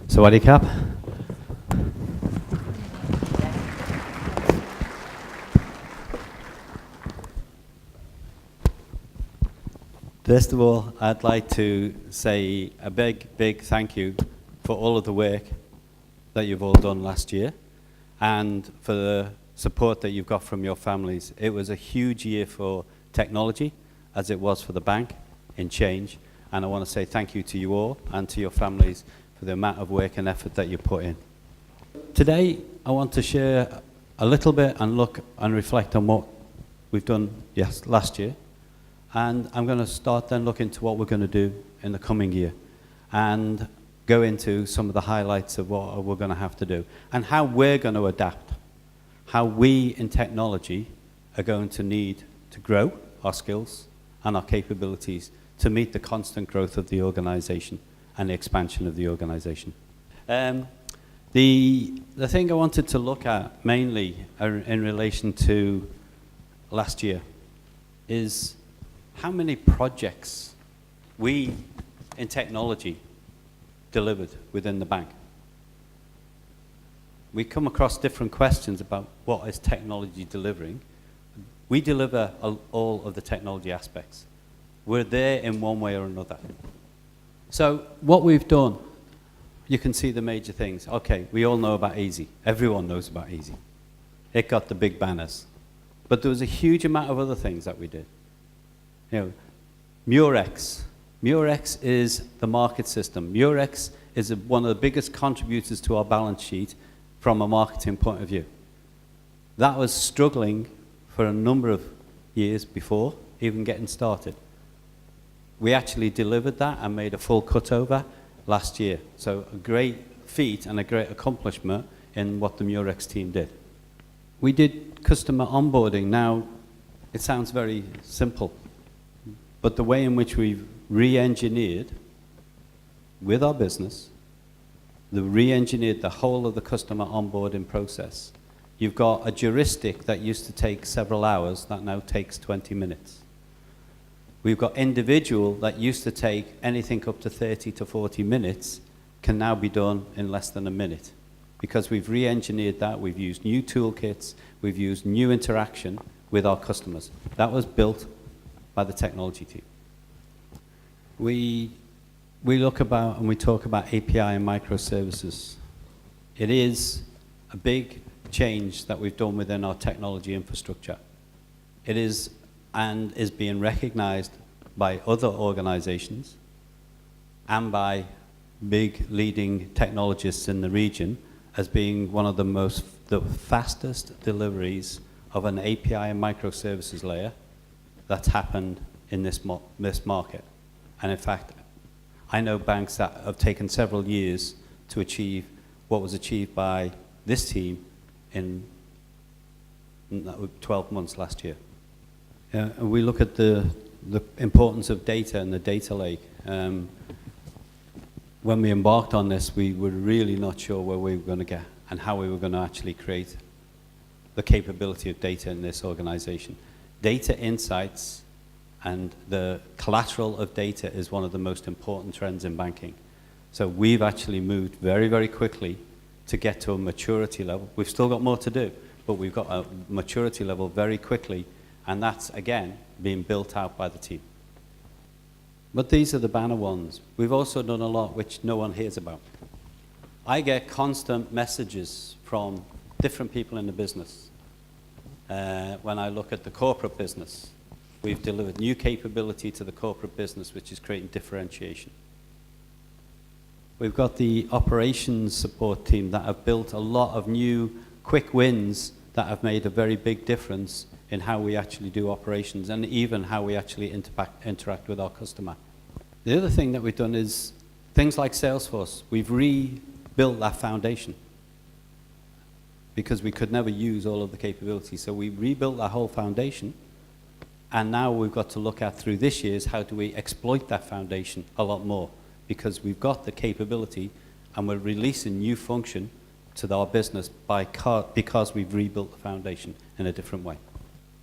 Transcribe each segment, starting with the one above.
Sawadee Cap. First of all, I'd like to say a big thank you for all of the work that you've all done last year and for the support that you've got from your families. It was a huge year for technology, as it was for the bank in change, and I want to say thank you to you all and to your families for the amount of work and effort that you put in. Today, I want to share a little bit and look and reflect on what we've done last year. And I'm going to start then look into what we're going to do in the coming year and go into some of the highlights of what we're going to have to do and how we're going to adapt, how we in technology are going to need to grow our skills and our capabilities to meet the constant growth of the organization and the expansion of the organization. The thing I wanted to look at mainly in relation to last year is how many projects we in technology delivered within the bank. We come across different questions about what is technology delivering. We deliver all of the technology aspects. We're there in one way or another. So what we've done, you can see the major things. Okay, we all know about Easy. Everyone knows about Easy. It got the big banners. But there was a huge amount of other things that we did. You know, Murex. Murex is the market system. Murex is one of the biggest contributors to our balance sheet from a marketing point of view. That was struggling for a number of years before even getting started. We actually delivered that and made a full cutover last year. So a great feat and a great accomplishment in what the Murex team did. We did customer onboarding. Now, it sounds very simple, but the way in which we've re-engineered with our business, re-engineered the whole of the customer onboarding process. You've got a juristic that used to take several hours that now takes 20 minutes. We've got individual that used to take anything up to 30 to 40 minutes can now be done in less than a minute because we've re-engineered that. We've used new toolkits. We've used new interaction with our customers. That was built by the technology team. We look about and we talk about API and microservices. It is a big change that we've done within our technology infrastructure. It is and is being recognized by other organizations and by big leading technologists in the region as being one of the fastest deliveries of an API and microservices layer that's happened in this market. And in fact, I know banks that have taken several years to achieve what was achieved by this team in 12 months last year. And we look at the importance of data and the data lake. When we embarked on this, we were really not sure where we were going to get and how we were going to actually create the capability of data in this organization. Data insights and the collateral of data is one of the most important trends in banking. So we've actually moved very, very quickly to get to a maturity level. We've still got more to do, but we've got a maturity level very quickly. And that's, again, being built out by the team. But these are the banner ones. We've also done a lot which no one hears about. I get constant messages from different people in the business. When I look at the corporate business, we've delivered new capability to the corporate business, which is creating differentiation. We've got the operations support team that have built a lot of new quick wins that have made a very big difference in how we actually do operations and even how we actually interact with our customer. The other thing that we've done is things like Salesforce. We've rebuilt that foundation because we could never use all of the capabilities. So we rebuilt that whole foundation, and now we've got to look at through this year's how do we exploit that foundation a lot more because we've got the capability and we're releasing new function to our business because we've rebuilt the foundation in a different way.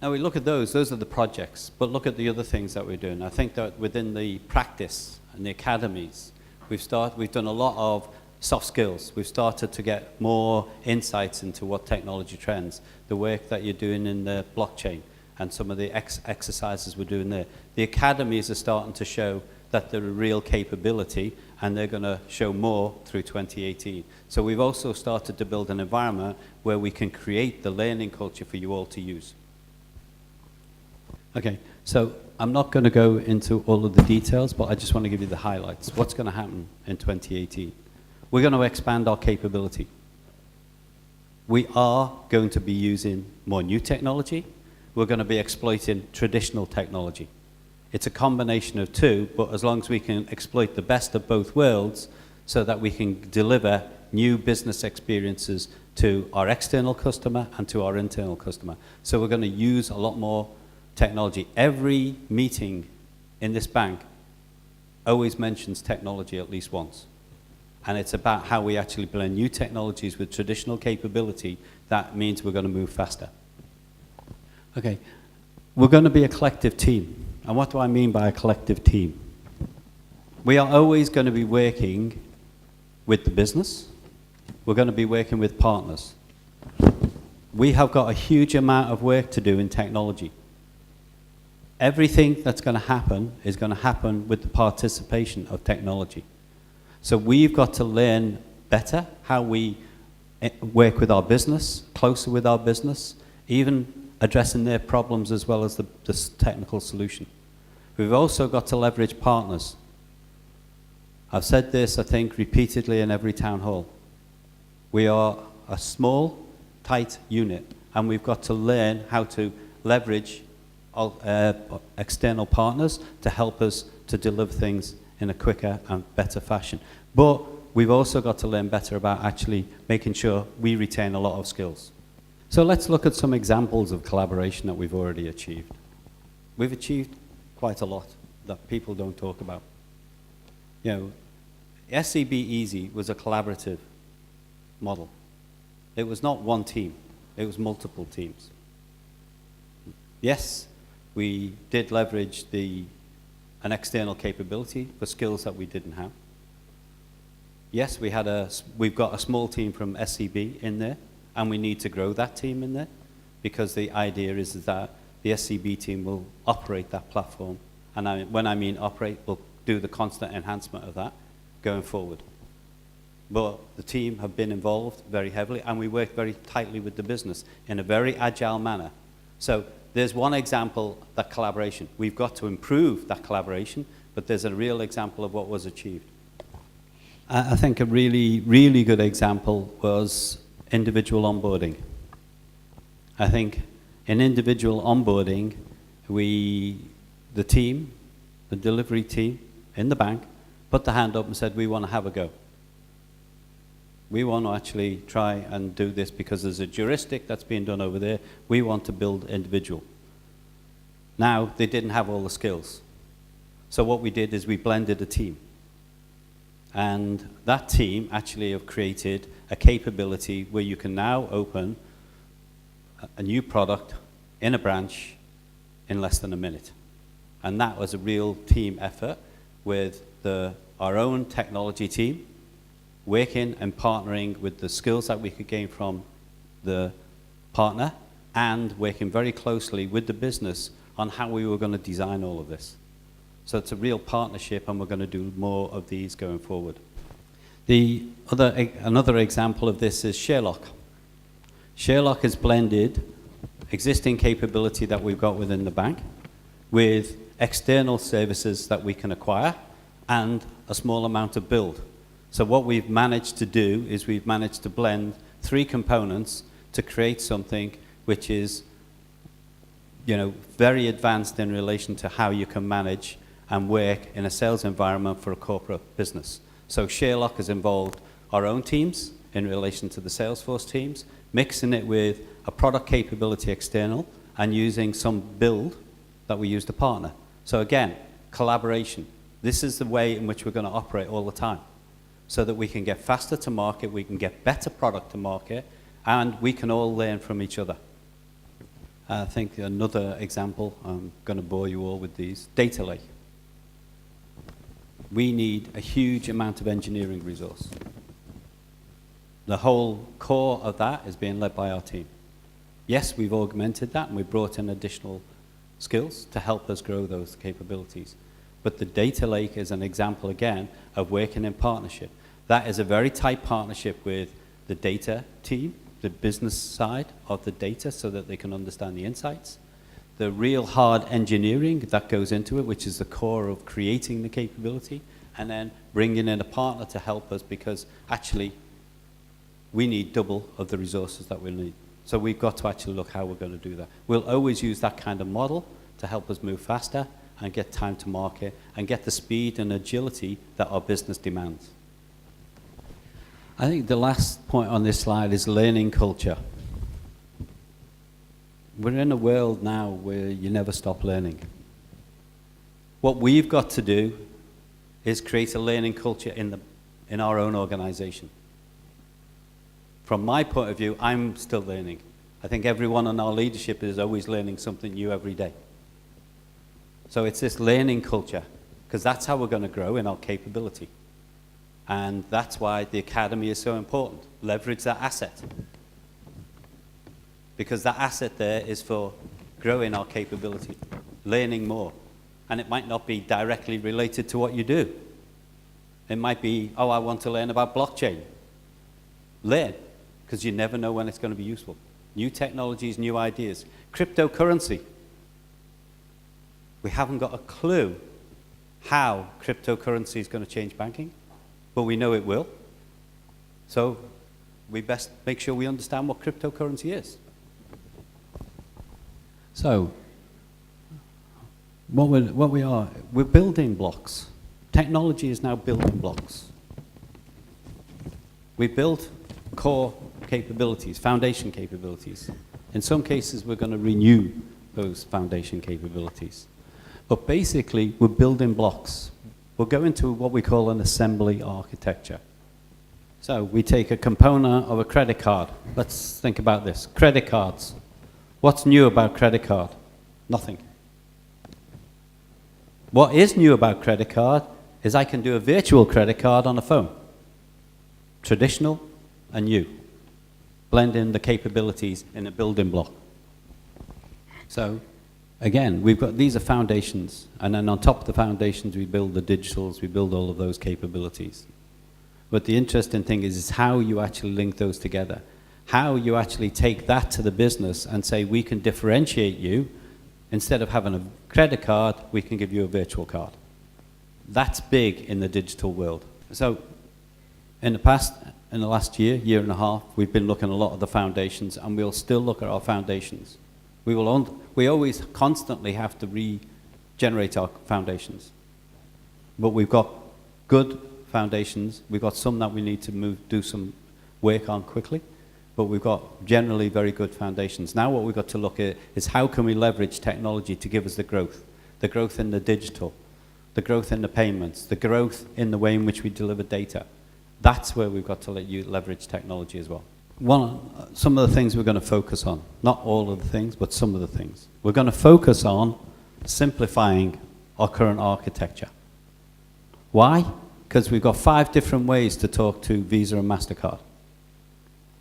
Now we look at those are the projects, but look at the other things that we're doing. I think that within the practice and the academies, we've done a lot of soft skills. We've started to get more insights into what technology trends, the work that you're doing in the blockchain, and some of the exercises we're doing there. The academies are starting to show that they're a real capability, and they're going to show more through 2018. So we've also started to build an environment where we can create the learning culture for you all to use. Okay, so I'm not going to go into all of the details, but I just want to give you the highlights. What's going to happen in 2018? We're going to expand our capability. We are going to be using more new technology. We're going to be exploiting traditional technology. It's a combination of two, but as long as we can exploit the best of both worlds so that we can deliver new business experiences to our external customer and to our internal customer. So we're going to use a lot more technology. Every meeting in this bank always mentions technology at least once. And it's about how we actually blend new technologies with traditional capability. That means we're going to move faster. Okay, we're going to be a collective team. And what do I mean by a collective team? We are always going to be working with the business. We're going to be working with partners. We have got a huge amount of work to do in technology. Everything that's going to happen is going to happen with the participation of technology. So we've got to learn better how we work with our business, closer with our business, even addressing their problems as well as the technical solution. We've also got to leverage partners. I've said this, I think, repeatedly in every town hall. We are a small, tight unit, and we've got to learn how to leverage external partners to help us to deliver things in a quicker and better fashion. But we've also got to learn better about actually making sure we retain a lot of skills. So let's look at some examples of collaboration that we've already achieved. We've achieved quite a lot that people don't talk about. You know, SCB Easy was a collaborative model. It was not one team, it was multiple teams. Yes, we did leverage an external capability for skills that we didn't have. Yes, we've got a small team from SCB in there, and we need to grow that team in there, because the idea is that the SCB team will operate that platform. And when I mean operate, we'll do the constant enhancement of that going forward. But the team have been involved very heavily, and we work very tightly with the business in a very agile manner. So there's one example, that collaboration. We've got to improve that collaboration, but there's a real example of what was achieved. I think a really, really good example was individual onboarding. I think in individual onboarding, the team, the delivery team in the bank, put the hand up and said, we want to have a go. We want to actually try and do this because there's a heuristic that's being done over there. We want to build individual. Now, they didn't have all the skills. So what we did is we blended a team. And that team actually have created a capability where you can now open a new product in a branch in less than a minute. And that was a real team effort with our own technology team, working and partnering with the skills that we could gain from the partner, and working very closely with the business on how we were going to design all of this. So it's a real partnership, and we're going to do more of these going forward. Another example of this is Sherlock. Sherlock has blended existing capability that we've got within the bank with external services that we can acquire and a small amount of build. So what we've managed to do is we've managed to blend three components to create something which is, very advanced in relation to how you can manage and work in a sales environment for a corporate business. So Sherlock has involved our own teams in relation to the Salesforce teams, mixing it with a product capability external and using some build that we used to partner. So again, collaboration. This is the way in which we're going to operate all the time, so that we can get faster to market, we can get better product to market, and we can all learn from each other. I think another example, I'm going to bore you all with these, data lake. We need a huge amount of engineering resource. The whole core of that is being led by our team. Yes, we've augmented that and we've brought in additional skills to help us grow those capabilities. But the data lake is an example, again, of working in partnership. That is a very tight partnership with the data team, the business side of the data, so that they can understand the insights. The real hard engineering that goes into it, which is the core of creating the capability, and then bringing in a partner to help us, because actually we need double of the resources that we need. So we've got to actually look how we're going to do that. We'll always use that kind of model to help us move faster and get time to market and get the speed and agility that our business demands. I think the last point on this slide is learning culture. We're in a world now where you never stop learning. What we've got to do is create a learning culture in our own organization. From my point of view, I'm still learning. I think everyone in our leadership is always learning something new every day. So it's this learning culture, because that's how we're going to grow in our capability. And that's why the academy is so important. Leverage that asset. Because that asset there is for growing our capability, learning more. And it might not be directly related to what you do. It might be, oh, I want to learn about blockchain. Learn, because you never know when it's going to be useful. New technologies, new ideas. Cryptocurrency. We haven't got a clue how cryptocurrency is going to change banking, but we know it will. So we best make sure we understand what cryptocurrency is. So we're building blocks. Technology is now building blocks. We built core capabilities, foundation capabilities. In some cases, we're going to renew those foundation capabilities. But basically, we're building blocks. We're going to what we call an assembly architecture. So we take a component of a credit card. Let's think about this. Credit cards. What's new about credit card? Nothing. What is new about credit card is I can do a virtual credit card on a phone. Traditional and new. Blend in the capabilities in a building block. So again, we've got, these are foundations, and then on top of the foundations we build the digitals, we build all of those capabilities. But the interesting thing is how you actually link those together. How you actually take that to the business and say, we can differentiate you. Instead of having a credit card, we can give you a virtual card. That's big in the digital world. So in the past, in the last year and a half, we've been looking at a lot of the foundations, and we'll still look at our foundations. We always constantly have to regenerate our foundations. But we've got good foundations. We've got some that we need to do some work on quickly. But we've got generally very good foundations. Now what we've got to look at is how can we leverage technology to give us the growth in the digital, the growth in the payments, the growth in the way in which we deliver data. That's where we've got to let you leverage technology as well. Some of the things we're going to focus on, not all of the things, but some of the things. We're going to focus on simplifying our current architecture. Why? Because we've got 5 different ways to talk to Visa and MasterCard.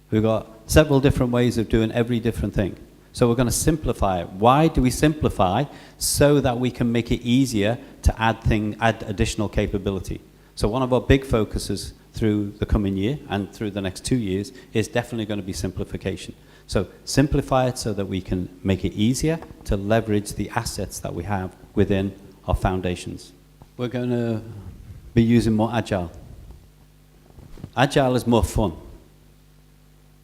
We've got several different ways of doing every different thing. So we're going to simplify it. Why do we simplify? So that we can make it easier to add additional capability. So one of our big focuses through the coming year and through the next 2 years is definitely going to be simplification. So simplify it so that we can make it easier to leverage the assets that we have within our foundations. We're going to be using more Agile. Agile is more fun.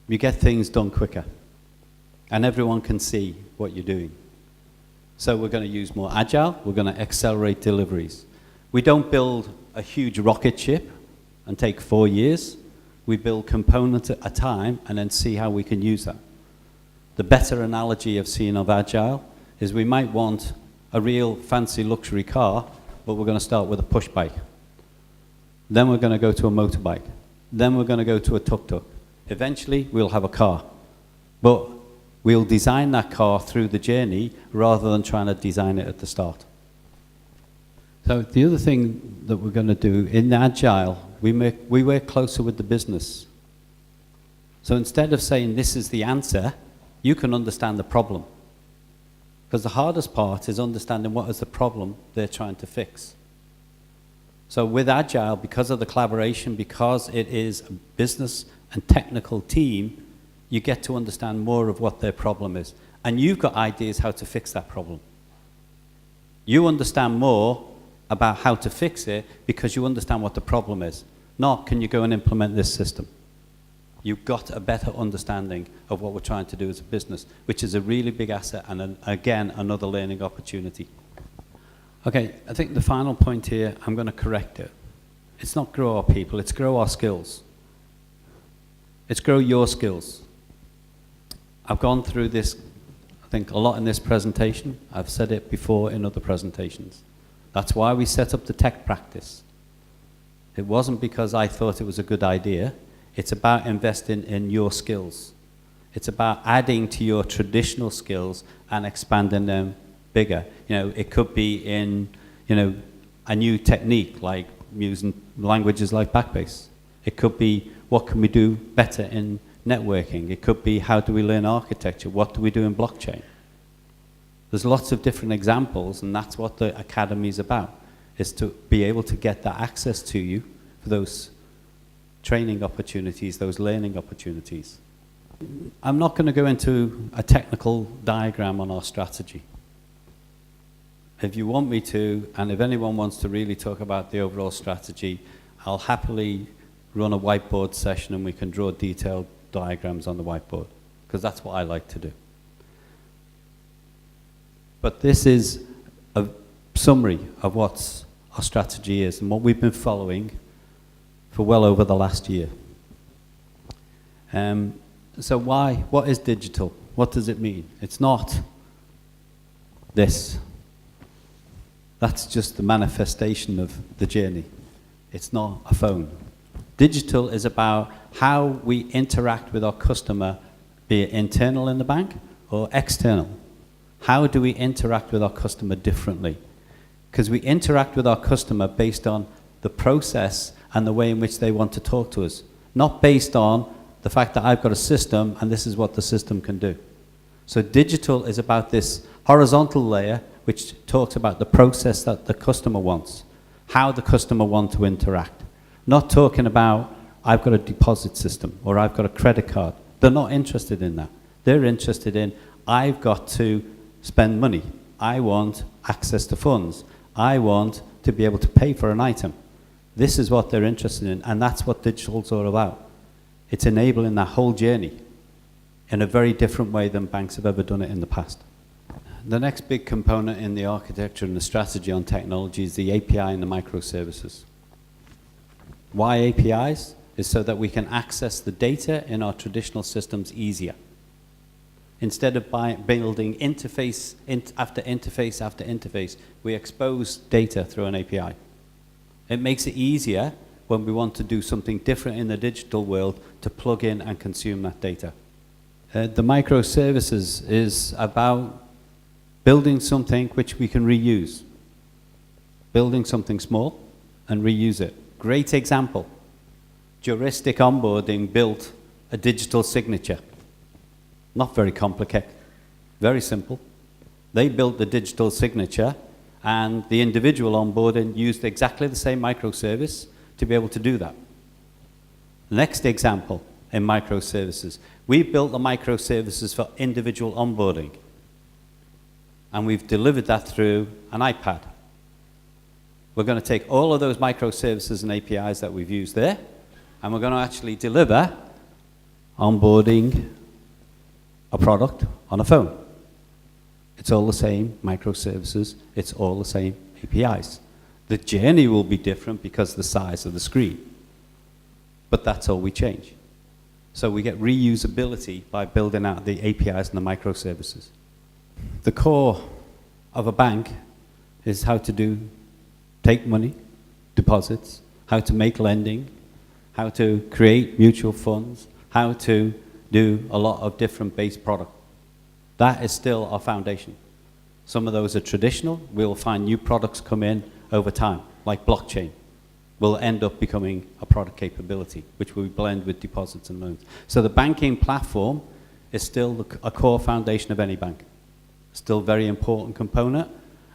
You get things done quicker, and everyone can see what you're doing. So we're going to use more Agile. We're going to accelerate deliveries. We don't build a huge rocket ship and take 4 years. We build components at a time and then see how we can use that. The better analogy of seeing of Agile is we might want a real fancy luxury car, but we're going to start with a push bike. Then we're going to go to a motorbike. Then we're going to go to a tuk-tuk. Eventually, we'll have a car. But we'll design that car through the journey rather than trying to design it at the start. So the other thing that we're going to do in Agile, we work closer with the business. So instead of saying this is the answer, you can understand the problem. Because the hardest part is understanding what is the problem they're trying to fix. So with Agile, because of the collaboration, because it is a business and technical team, you get to understand more of what their problem is. And you've got ideas how to fix that problem. You understand more about how to fix it because you understand what the problem is. Not, can you go and implement this system? You've got a better understanding of what we're trying to do as a business, which is a really big asset and, again, another learning opportunity. Okay, I think the final point here, I'm going to correct it. It's not grow our people, it's grow our skills. It's grow your skills. I've gone through this, I think, a lot in this presentation. I've said it before in other presentations. That's why we set up the tech practice. It wasn't because I thought it was a good idea. It's about investing in your skills. It's about adding to your traditional skills and expanding them bigger. You know, it could be in, you know, a new technique like using languages like Backbase. It could be what can we do better in networking. It could be how do we learn architecture? What do we do in blockchain? There's lots of different examples, and that's what the academy is about, is to be able to get that access to you for those training opportunities, those learning opportunities. I'm not going to go into a technical diagram on our strategy. If you want me to, and if anyone wants to really talk about the overall strategy, I'll happily run a whiteboard session and we can draw detailed diagrams on the whiteboard, because that's what I like to do. But this is a summary of what our strategy is and what we've been following for well over the last year. So what is digital? What does it mean? It's not this. That's just the manifestation of the journey. It's not a phone. Digital is about how we interact with our customer, be it internal in the bank or external. How do we interact with our customer differently? Because we interact with our customer based on the process and the way in which they want to talk to us, not based on the fact that I've got a system and this is what the system can do. So digital is about this horizontal layer which talks about the process that the customer wants, how the customer wants to interact. Not talking about, I've got a deposit system or I've got a credit card. They're not interested in that. They're interested in, I've got to spend money. I want access to funds. I want to be able to pay for an item. This is what they're interested in, and that's what digital's all about. It's enabling that whole journey in a very different way than banks have ever done it in the past. The next big component in the architecture and the strategy on technology is the API and the microservices. Why APIs? Is so that we can access the data in our traditional systems easier. Instead of building interface after interface after interface, we expose data through an API. It makes it easier when we want to do something different in the digital world to plug in and consume that data. The microservices is about building something which we can reuse. Building something small and reuse it. Great example. Juristic onboarding built a digital signature. Not very complicated, very simple. They built the digital signature and the individual onboarding used exactly the same microservice to be able to do that. Next example in microservices. We built the microservices for individual onboarding. And we've delivered that through an iPad. We're going to take all of those microservices and APIs that we've used there, and we're going to actually deliver onboarding a product on a phone. It's all the same microservices, it's all the same APIs. The journey will be different because of the size of the screen, but that's all we change. So we get reusability by building out the APIs and the microservices. The core of a bank is how to do take money, deposits, how to make lending, how to create mutual funds, how to do a lot of different base product. That is still our foundation. Some of those are traditional. We'll find new products come in over time, like blockchain. Will end up becoming a product capability, which we blend with deposits and loans. So the banking platform is still a core foundation of any bank. Still a very important component,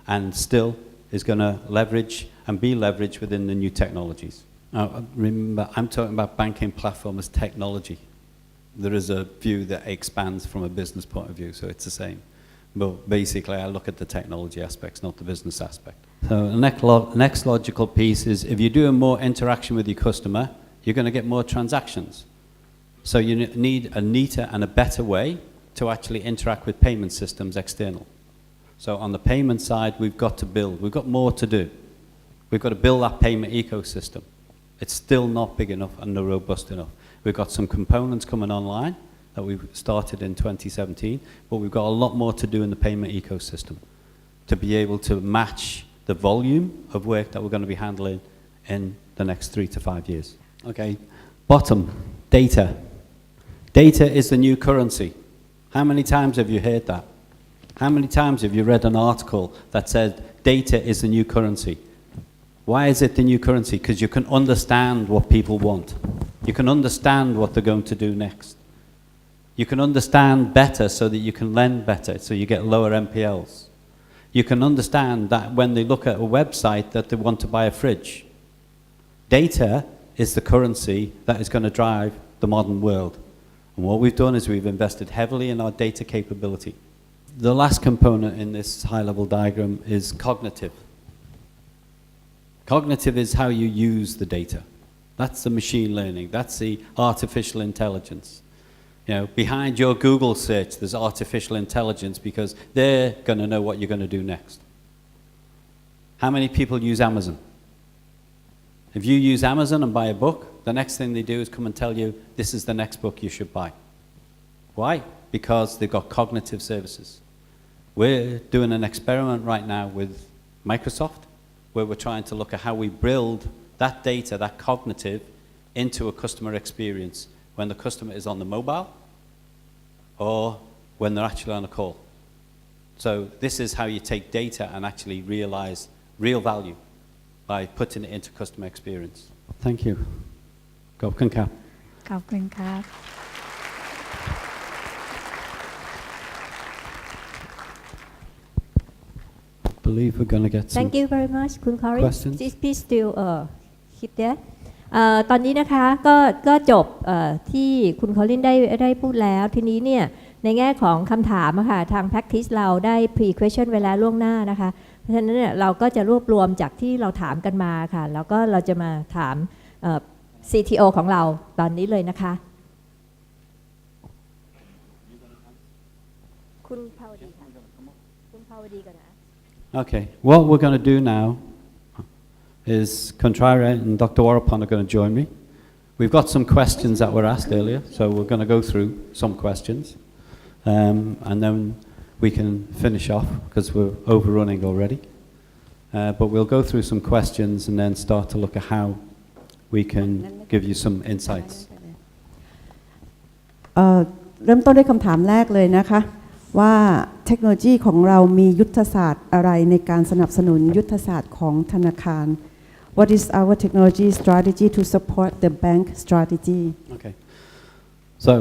and still is going to leverage and be leveraged within the new technologies. Now, remember, I'm talking about banking platform as technology. There is a view that expands from a business point of view, so it's the same. But basically, I look at the technology aspects, not the business aspect. So the next logical piece is if you're doing more interaction with your customer, you're going to get more transactions. So you need a neater and a better way to actually interact with payment systems external. So on the payment side, we've got to build. We've got more to do. We've got to build that payment ecosystem. It's still not big enough and not robust enough. We've got some components coming online that we've started in 2017, but we've got a lot more to do in the payment ecosystem to be able to match the volume of work that we're going to be handling in the next 3 to 5 years. Okay, bottom, data. Data is the new currency. How many times have you heard that? How many times have you read an article that said data is the new currency? Why is it the new currency? Because you can understand what people want. You can understand what they're going to do next. You can understand better so that you can lend better, so you get lower NPLs. You can understand that when they look at a website that they want to buy a fridge. Data is the currency that is going to drive the modern world. And what we've done is we've invested heavily in our data capability. The last component in this high-level diagram is cognitive. Cognitive is how you use the data. That's the machine learning. That's the artificial intelligence. You know, behind your Google search, there's artificial intelligence because they're going to know what you're going to do next. How many people use Amazon? If you use Amazon and buy a book, the next thing they do is come and tell you, this is the next book you should buy. Why? Because they've got cognitive services. We're doing an experiment right now with Microsoft, where we're trying to look at how we build that data, that cognitive, into a customer experience when the customer is on the mobile or when they're actually on a call. So this is how you take data and actually realize real value by putting it into customer experience. Thank you. ขอบคุณครับ ขอบคุณครับ Believe we're going to get some Thank you very much คุณ Corin questions. Please still keep there ตอนนี้นะคะก็จบที่คุณ Corin ได้พูดแล้วทีนี้เนี่ยในแง่ของคำถามค่ะทาง practice เราได้ pre question เวลาล่วงหน้านะคะเพราะฉะนั้นเนี่ยเราก็จะรวบรวมจากที่เราถามกันมาค่ะแล้วก็เราจะมาถามCTO ของเราตอนนี้เลยนะคะคุณภาวดีค่ะคุณภาวดีก่อนนะ Okay, what we're going to do now is Contraria and Dr. Warapon are going to join me. We've got some questions that were asked earlier, so we're going to go through some questions. And then we can finish off because we're overrunning already. But we'll go through some questions and then start to look at how we can give you some insights. เริ่มต้นด้วยคำถามแรกเลยนะคะว่าเทคโนโลยีของเรามียุทธศาสตร์อะไรในการสนับสนุนยุทธศาสตร์ของธนาคาร What is our technology strategy to support the bank strategy? Okay. So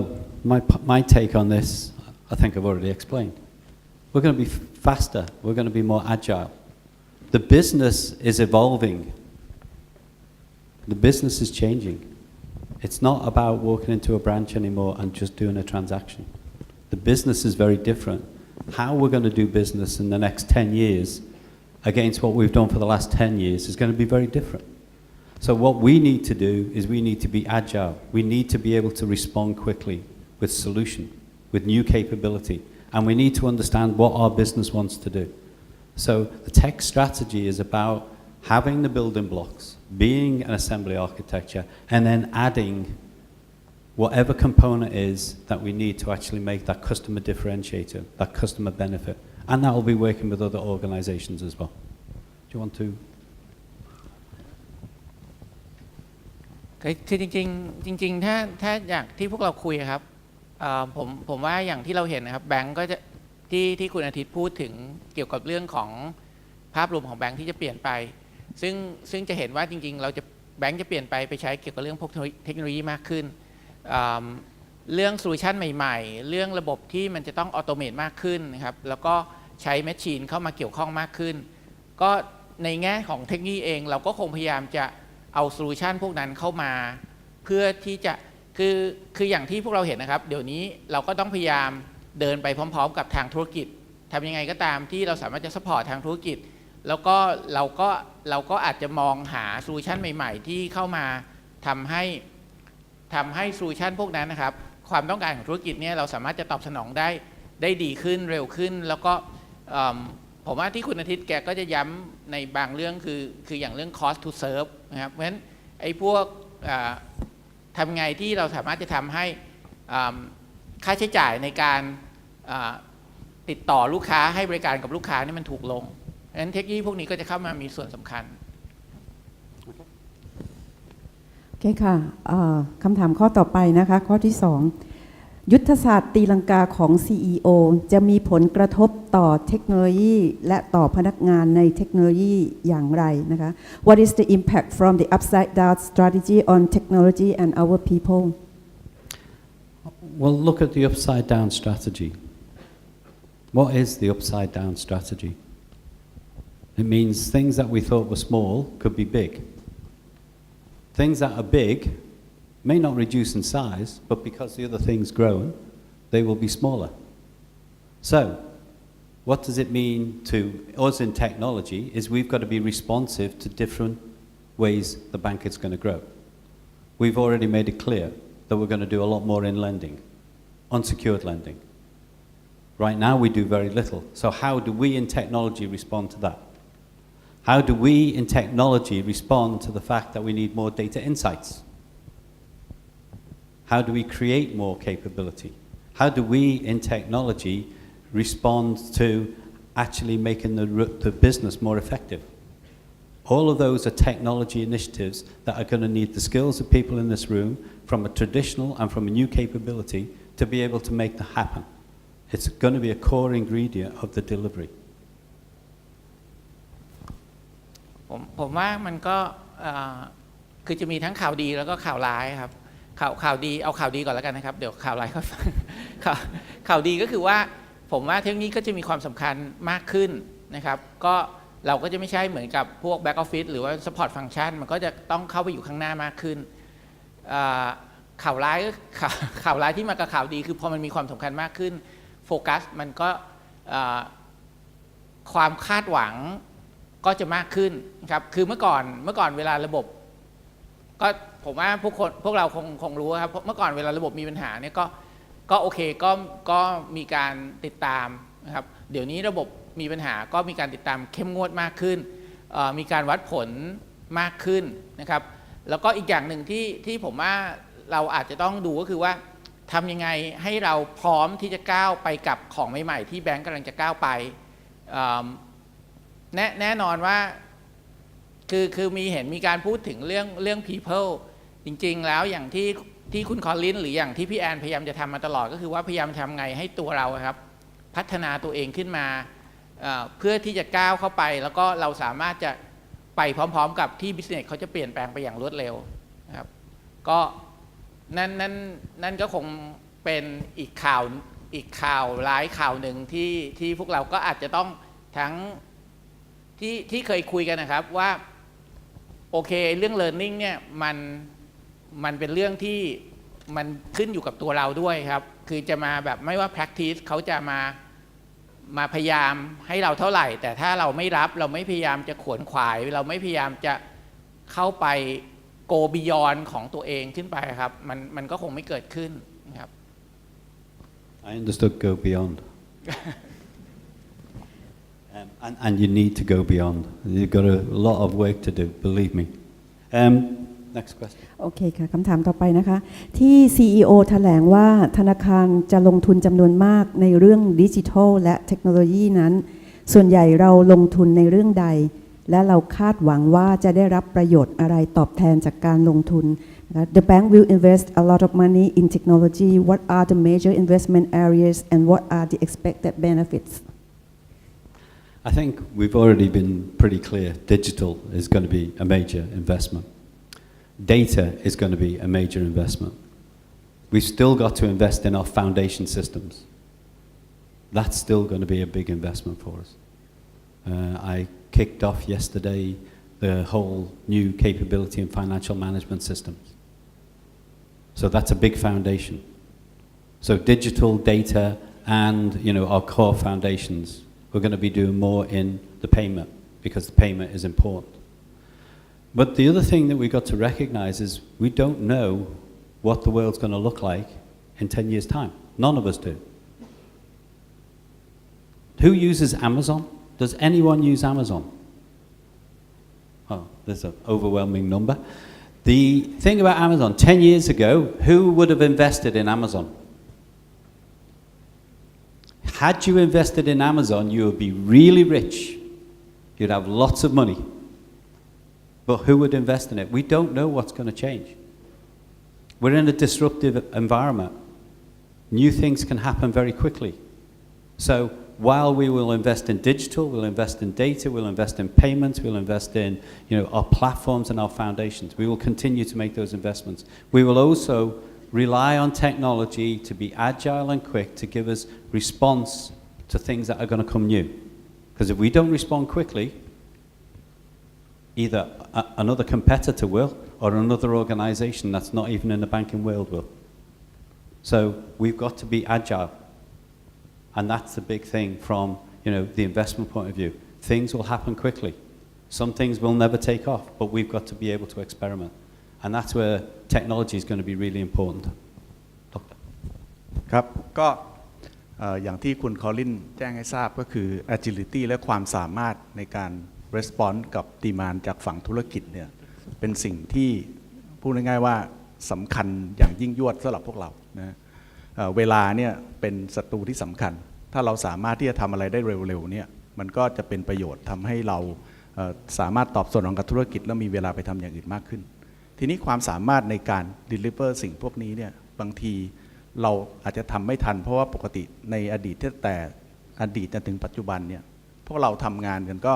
my take on this, I think I've already explained. We're going to be faster. We're going to be more agile. The business is evolving. The business is changing. It's not about walking into a branch anymore and just doing a transaction. The business is very different. How we're going to do business in the next 10 years against what we've done for the last 10 years is going to be very different. So what we need to do is we need to be agile. We need to be able to respond quickly with solution, with new capability. And we need to understand what our business wants to do. So the tech strategy is about having the building blocks, being an assembly architecture, and then adding whatever component is that we need to actually make that customer differentiator, that customer benefit. And that will be working with other organizations as well. Do you want to? คือจริงๆถ้าอย่างที่พวกเราคุยครับผมว่าอย่างที่เราเห็นนะครับแบงก์ก็จะที่คุณอาทิตย์พูดถึงเกี่ยวกับเรื่องของภาพรวมของแบงก์ที่จะเปลี่ยนไปซึ่งจะเห็นว่าจริงๆเราจะแบงก์จะเปลี่ยนไปใช้เกี่ยวกับเรื่องพวกเทคโนโลยีมากขึ้นเรื่องโซลูชันใหม่ๆเรื่องระบบที่มันจะต้องออโตเมตมากขึ้นนะครับแล้วก็ใช้แมชชีนเข้ามาเกี่ยวข้องมากขึ้นก็ในแง่ของเทคโนโลยีเองเราก็คงพยายามจะเอาโซลูชันพวกนั้นเข้ามาเพื่อที่จะคืออย่างที่พวกเราเห็นนะครับเดี๋ยวนี้เราก็ต้องพยายามเดินไปพร้อมๆกับทางธุรกิจทำยังไงก็ตามที่เราสามารถจะซัพพอร์ตทางธุรกิจแล้วก็เราก็อาจจะมองหาโซลูชันใหม่ๆที่เข้ามาทำให้โซลูชันพวกนั้นนะครับความต้องการของธุรกิจเนี่ยเราสามารถจะตอบสนองได้ดีขึ้นเร็วขึ้นแล้วก็ผมว่าที่คุณอาทิตย์แกก็จะย้ำในบางเรื่องคืออย่างเรื่อง cost to serve นะครับเพราะฉะนั้นไอ้พวกทำไงที่เราสามารถจะทำให้ค่าใช้จ่ายในการติดต่อลูกค้าให้บริการกับลูกค้านี่มันถูกลงเพราะฉะนั้นเทคโนโลยีพวกนี้ก็จะเข้ามามีส่วนสำคัญโอเคค่ะคำถามข้อต่อไปนะคะข้อที่ 2 ยุทธศาสตร์ตีลังกาของ CEO จะมีผลกระทบต่อเทคโนโลยีและต่อพนักงานในเทคโนโลยีอย่างไรนะคะ What is the impact from the upside down strategy on technology and our people? Well, look at the upside down strategy. What is the upside down strategy? It means things that we thought were small could be big. Things that are big may not reduce in size, but because the other thing's grown, they will be smaller. So, what does it mean to us in technology is we've got to be responsive to different ways the bank is going to grow. We've already made it clear that we're going to do a lot more in lending, unsecured lending. Right now we do very little. So how do we in technology respond to that? How do we in technology respond to the fact that we need more data insights? How do we create more capability? How do we in technology respond to actually making the business more effective? All of those are technology initiatives that are going to need the skills of people in this room from a traditional and from a new capability to be able to make that happen. It's going to be a core ingredient of the delivery. ผมว่ามันก็คือจะมีทั้งข่าวดีแล้วก็ข่าวร้ายครับข่าวดีเอาข่าวดีก่อนแล้วกันนะครับเดี๋ยวข่าวร้ายค่อยฟังข่าวดีก็คือว่าผมว่าเทคโนโลยีก็จะมีความสำคัญมากขึ้นนะครับก็เราก็จะไม่ใช่เหมือนกับพวก back office หรือว่า support function มันก็จะต้องเข้าไปอยู่ข้างหน้ามากขึ้นข่าวร้ายที่มากับข่าวดีคือพอมันมีความสำคัญมากขึ้นโฟกัสมันก็ความคาดหวังก็จะมากขึ้นนะครับคือเมื่อก่อนเวลาระบบก็ผมว่าพวกเราคงรู้ครับเมื่อก่อนเวลาระบบมีปัญหาเนี่ยก็โอเคก็มีการติดตามนะครับเดี๋ยวนี้ระบบมีปัญหาก็มีการติดตามเข้มงวดมากขึ้นมีการวัดผลมากขึ้นนะครับแล้วก็อีกอย่างหนึ่งที่ผมว่าเราอาจจะต้องดูก็คือว่าทำยังไงให้เราพร้อมที่จะก้าวไปกับของใหม่ๆที่แบงก์กำลังจะก้าวไปแน่นอนว่าคือมีการพูดถึงเรื่อง people จริงๆแล้วอย่างที่คุณคอลลินหรืออย่างที่พี่แอนพยายามจะทำมาตลอดก็คือว่าพยายามทำไงให้ตัวเราครับพัฒนาตัวเองขึ้นมาเพื่อที่จะก้าวเข้าไปแล้วก็เราสามารถจะไปพร้อมๆกับที่ business เขาจะเปลี่ยนแปลงไปอย่างรวดเร็วนะครับก็นั่นก็คงเป็นอีกข่าวร้ายข่าวหนึ่งที่พวกเราก็อาจจะต้องทั้งที่เคยคุยกันนะครับว่าโอเคเรื่อง learning เนี่ยมันเป็นเรื่องที่มันขึ้นอยู่กับตัวเราด้วยครับคือจะมาแบบไม่ว่า practice เขาจะมาพยายามให้เราเท่าไหร่แต่ถ้าเราไม่รับเราไม่พยายามจะขวนขวายเราไม่พยายามจะเข้าไป go beyond ของตัวเองขึ้นไปครับมันก็คงไม่เกิดขึ้นนะครับ I understood go beyond and you need to go beyond you've got a lot of work to do believe me next question โอเคค่ะคำถามต่อไปนะคะที่ CEO แถลงว่าธนาคารจะลงทุนจำนวนมากในเรื่องดิจิทัลและเทคโนโลยีนั้นส่วนใหญ่เราลงทุนในเรื่องใด และเราคาดหวังว่าจะได้รับประโยชน์อะไรตอบแทนจากการลงทุน The bank will invest a lot of money in technology. What are the major investment areas and what are the expected benefits? I think we've already been pretty clear. Digital is going to be a major investment. Data is going to be a major investment. We've still got to invest in our foundation systems. That's still going to be a big investment for us. I kicked off yesterday the whole new capability in financial management systems. So that's a big foundation. So digital data and our core foundations, we're going to be doing more in the payment because the payment is important. But the other thing that we've got to recognize is we don't know what the world's going to look like in 10 years' time. None of us do. Who uses Amazon? Does anyone use Amazon? Oh, there's an overwhelming number. The thing about Amazon, 10 years ago, who would have invested in Amazon? Had you invested in Amazon, you would be really rich. You'd have lots of money. But who would invest in it? We don't know what's going to change. We're in a disruptive environment. New things can happen very quickly. So while we will invest in digital, we'll invest in data, we'll invest in payments, we'll invest in our platforms and our foundations. We will continue to make those investments. We will also rely on technology to be agile and quick to give us response to things that are going to come new. Because if we don't respond quickly, either another competitor will or another organization that's not even in the banking world will. So we've got to be agile. And that's the big thing from the investment point of view. Things will happen quickly. Some things will never take off, but we've got to be able to experiment. And that's where technology is going to be really important. Doctor. ครับก็อย่างที่คุณคอลินแจ้งให้ทราบก็คือ agility และความสามารถในการ response กับ demand จากฝั่งธุรกิจเนี่ยเป็นสิ่งที่พูดง่ายๆว่าสำคัญอย่างยิ่งยวดสำหรับพวกเรานะเวลาเนี่ยเป็นศัตรูที่สำคัญถ้าเราสามารถที่จะทำอะไรได้เร็วๆเนี่ยมันก็จะเป็นประโยชน์ทำให้เราสามารถตอบสนองกับธุรกิจแล้วมีเวลาไปทำอย่างอื่นมากขึ้นทีนี้ความสามารถในการ deliver สิ่งพวกนี้เนี่ยบางทีเราอาจจะทำไม่ทันเพราะว่าปกติในอดีตแต่อดีตจนถึงปัจจุบันเนี่ยพวกเราทำงานกันก็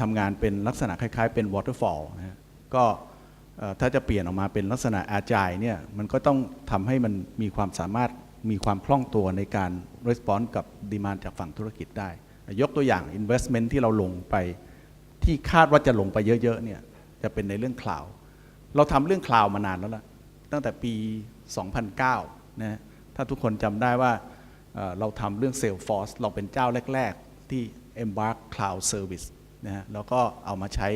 ทำงานเป็นลักษณะคล้ายๆเป็น waterfall นะก็ถ้าจะเปลี่ยนออกมาเป็นลักษณะ agile เนี่ยมันก็ต้องทำให้มันมีความสามารถมีความคล่องตัวในการ response กับ demand จากฝั่งธุรกิจได้ยกตัวอย่าง investment ที่เราลงไปที่คาดว่าจะลงไปเยอะๆเนี่ยจะเป็นในเรื่อง cloud เราทำเรื่อง cloud มานานแล้วล่ะตั้งแต่ปี 2009 นะถ้าทุกคนจำได้ว่าเราทำเรื่อง Salesforce เราเป็นเจ้าแรกๆที่ embark cloud service นะแล้วก็เอามาใช้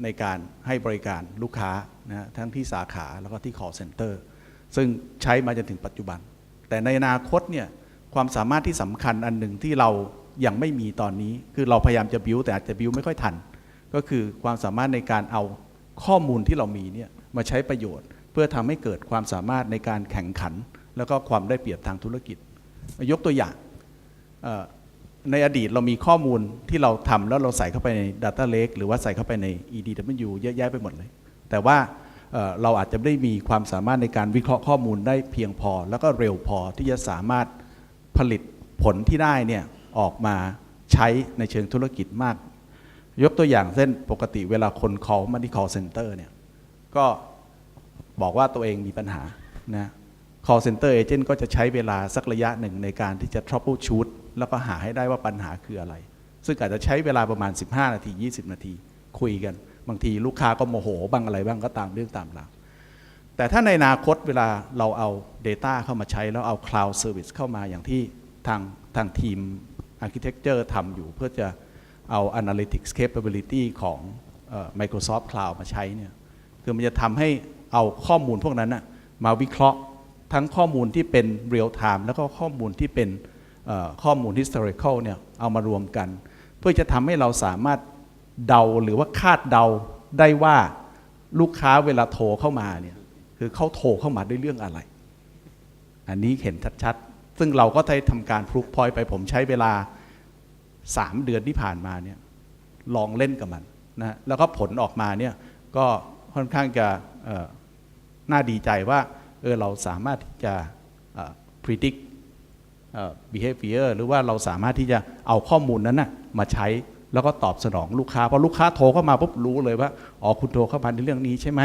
ในการให้บริการลูกค้านะทั้งที่สาขาแล้วก็ที่ call center ซึ่งใช้มาจนถึงปัจจุบันแต่ในอนาคตเนี่ยความสามารถที่สำคัญอันหนึ่งที่เรายังไม่มีตอนนี้คือเราพยายามจะ build แต่อาจจะ build ไม่ค่อยทันก็คือความสามารถในการเอาข้อมูลที่เรามีเนี่ยมาใช้ประโยชน์เพื่อทำให้เกิดความสามารถในการแข่งขันแล้วก็ความได้เปรียบทางธุรกิจยกตัวอย่างในอดีตเรามีข้อมูลที่เราทำแล้วเราใส่เข้าไปใน Data Lake หรือว่าใส่เข้าไปใน EDW เยอะแยะไปหมดเลยแต่ว่าเราอาจจะไม่ได้มีความสามารถในการวิเคราะห์ข้อมูลได้เพียงพอแล้วก็เร็วพอที่จะสามารถผลิตผลที่ได้เนี่ยออกมาใช้ในเชิงธุรกิจมากยกตัวอย่างเช่นปกติเวลาคน call มาที่ call center เนี่ยก็บอกว่าตัวเองมีปัญหานะ call center agent ก็จะใช้เวลาสักระยะหนึ่งในการที่จะ troubleshoot แล้วก็หาให้ได้ว่าปัญหาคืออะไรซึ่งอาจจะใช้เวลาประมาณ15นาที20นาทีคุยกันบางทีลูกค้าก็โมโหบ้างอะไรบ้างก็ตามเรื่องตามราวแต่ถ้าในอนาคตเวลาเราเอา Data เข้ามาใช้แล้วเอา Cloud Service เข้ามาอย่างที่ทางทีม Architecture ทำอยู่เพื่อจะเอา Analytics Capability ของ Microsoft Cloud มาใช้เนี่ยคือมันจะทำให้เอาข้อมูลพวกนั้นนะมาวิเคราะห์ทั้งข้อมูลที่เป็น Real Time แล้วก็ข้อมูลที่เป็นข้อมูล Historical เนี่ยเอามารวมกันเพื่อจะทำให้เราสามารถเดาหรือว่าคาดเดาได้ว่าลูกค้าเวลาโทรเข้ามาเนี่ยคือเขาโทรเข้ามาด้วยเรื่องอะไรอันนี้เห็นชัดๆซึ่งเราก็ได้ทำการพรูฟพอยต์ไปผมใช้เวลา3 เดือนที่ผ่านมาเนี่ย ลองเล่นกับมันนะแล้วก็ผลออกมาเนี่ยก็ค่อนข้างจะน่าดีใจว่าเราสามารถที่จะpredict behavior หรือว่าเราสามารถที่จะเอาข้อมูลนั้นนะมาใช้แล้วก็ตอบสนองลูกค้าพอลูกค้าโทรเข้ามาปุ๊บรู้เลยว่าอ๋อคุณโทรเข้ามาในเรื่องนี้ใช่ไหม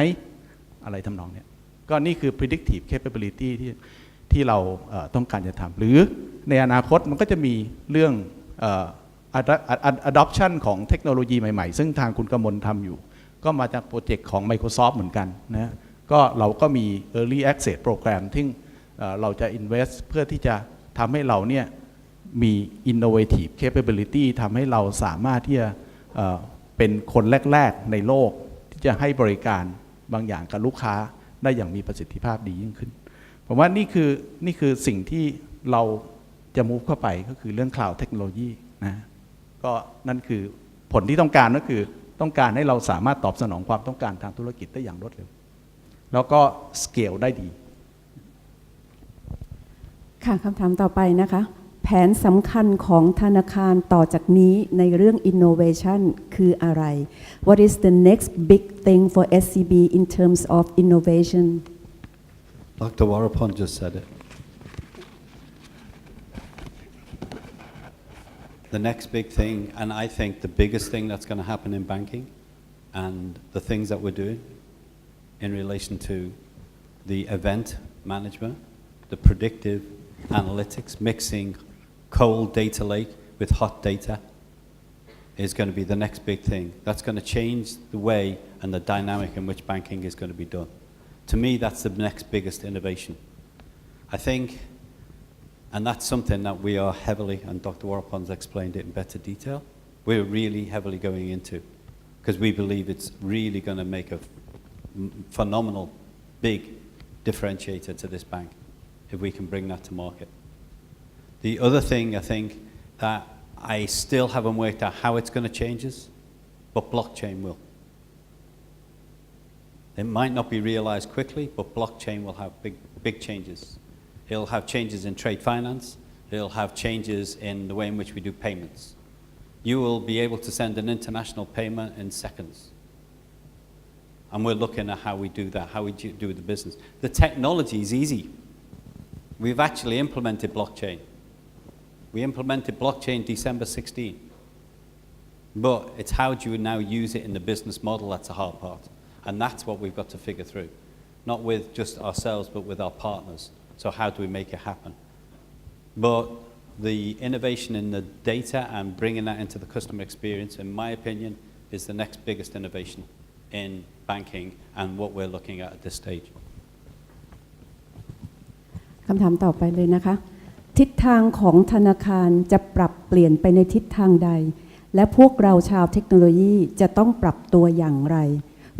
อะไรทำนองเนี้ยก็นี่คือ predictive capability ที่เราต้องการจะทำหรือในอนาคตมันก็จะมีเรื่องadoption ของเทคโนโลยีใหม่ๆซึ่งทางคุณกมลทำอยู่ก็มาจากโปรเจกต์ของ Microsoft เหมือนกันนะก็เราก็มี Early Access Program ที่เราจะ invest เพื่อที่จะทำให้เราเนี่ยมี innovative capability ทำให้เราสามารถที่จะเป็นคนแรกๆในโลกที่จะให้บริการบางอย่างกับลูกค้าได้อย่างมีประสิทธิภาพดียิ่งขึ้นผมว่านี่คือสิ่งที่เราจะ move เข้าไปก็คือเรื่อง cloud technology นะก็นั่นคือผลที่ต้องการก็คือต้องการให้เราสามารถตอบสนองความต้องการทางธุรกิจได้อย่างรวดเร็วแล้วก็ scale ได้ดีค่ะคำถามต่อไปนะคะแผนสำคัญของธนาคารต่อจากนี้ในเรื่อง innovation คืออะไร What is the next big thing for SCB in terms of innovation Dr. Warapon just said it. The next big thing, and I think the biggest thing that's going to happen in banking and the things that we're doing in relation to the event management, the predictive analytics, mixing cold data lake with hot data is going to be the next big thing. That's going to change the way and the dynamic in which banking is going to be done. To me, that's the next biggest innovation. I think, and that's something that we are heavily, and Dr. Warapon's explained it in better detail, we're really heavily going into, because we believe it's really going to make a phenomenal, big differentiator to this bank if we can bring that to market. The other thing I think that I still haven't worked out how it's going to change us, but blockchain will. It might not be realized quickly, but blockchain will have big changes. It'll have changes in trade finance. It'll have changes in the way in which we do payments. You will be able to send an international payment in seconds. And we're looking at how we do that, how we do the business. The technology is easy. We've actually implemented blockchain. We implemented blockchain December 16. But it's how do you now use it in the business model that's the hard part. And that's what we've got to figure through. Not with just ourselves, but with our partners. So how do we make it happen? But the innovation in the data and bringing that into the customer experience, in my opinion, is the next biggest innovation in banking and what we're looking at this stage. คำถามต่อไปเลยนะคะทิศทางของธนาคารจะปรับเปลี่ยนไปในทิศทางใดและพวกเราชาวเทคโนโลยีจะต้องปรับตัวอย่างไร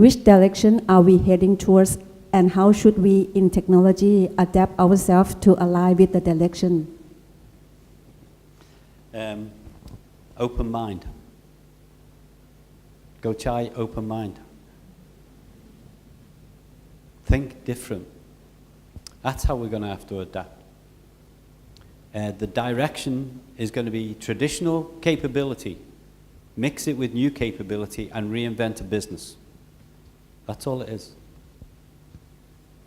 Which direction are we heading towards and how should we in technology adapt ourselves to align with the direction Open mind. Go chai, open mind. Think different. That's how we're going to have to adapt. The direction is going to be traditional capability, mix it with new capability and reinvent a business. That's all it is.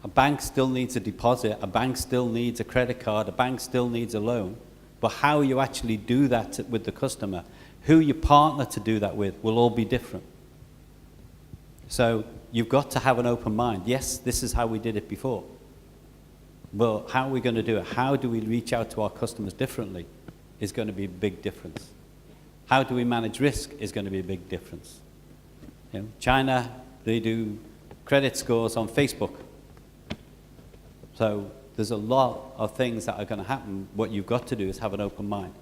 A bank still needs a deposit, a bank still needs a credit card, a bank still needs a loan, but how you actually do that with the customer, who you partner to do that with will all be different. So you've got to have an open mind. Yes, this is how we did it before. But how are we going to do it? How do we reach out to our customers differently is going to be a big difference. How do we manage risk is going to be a big difference. You know, China, they do credit scores on Facebook. So there's a lot of things that are going to happen. What you've got to do is have an open mind.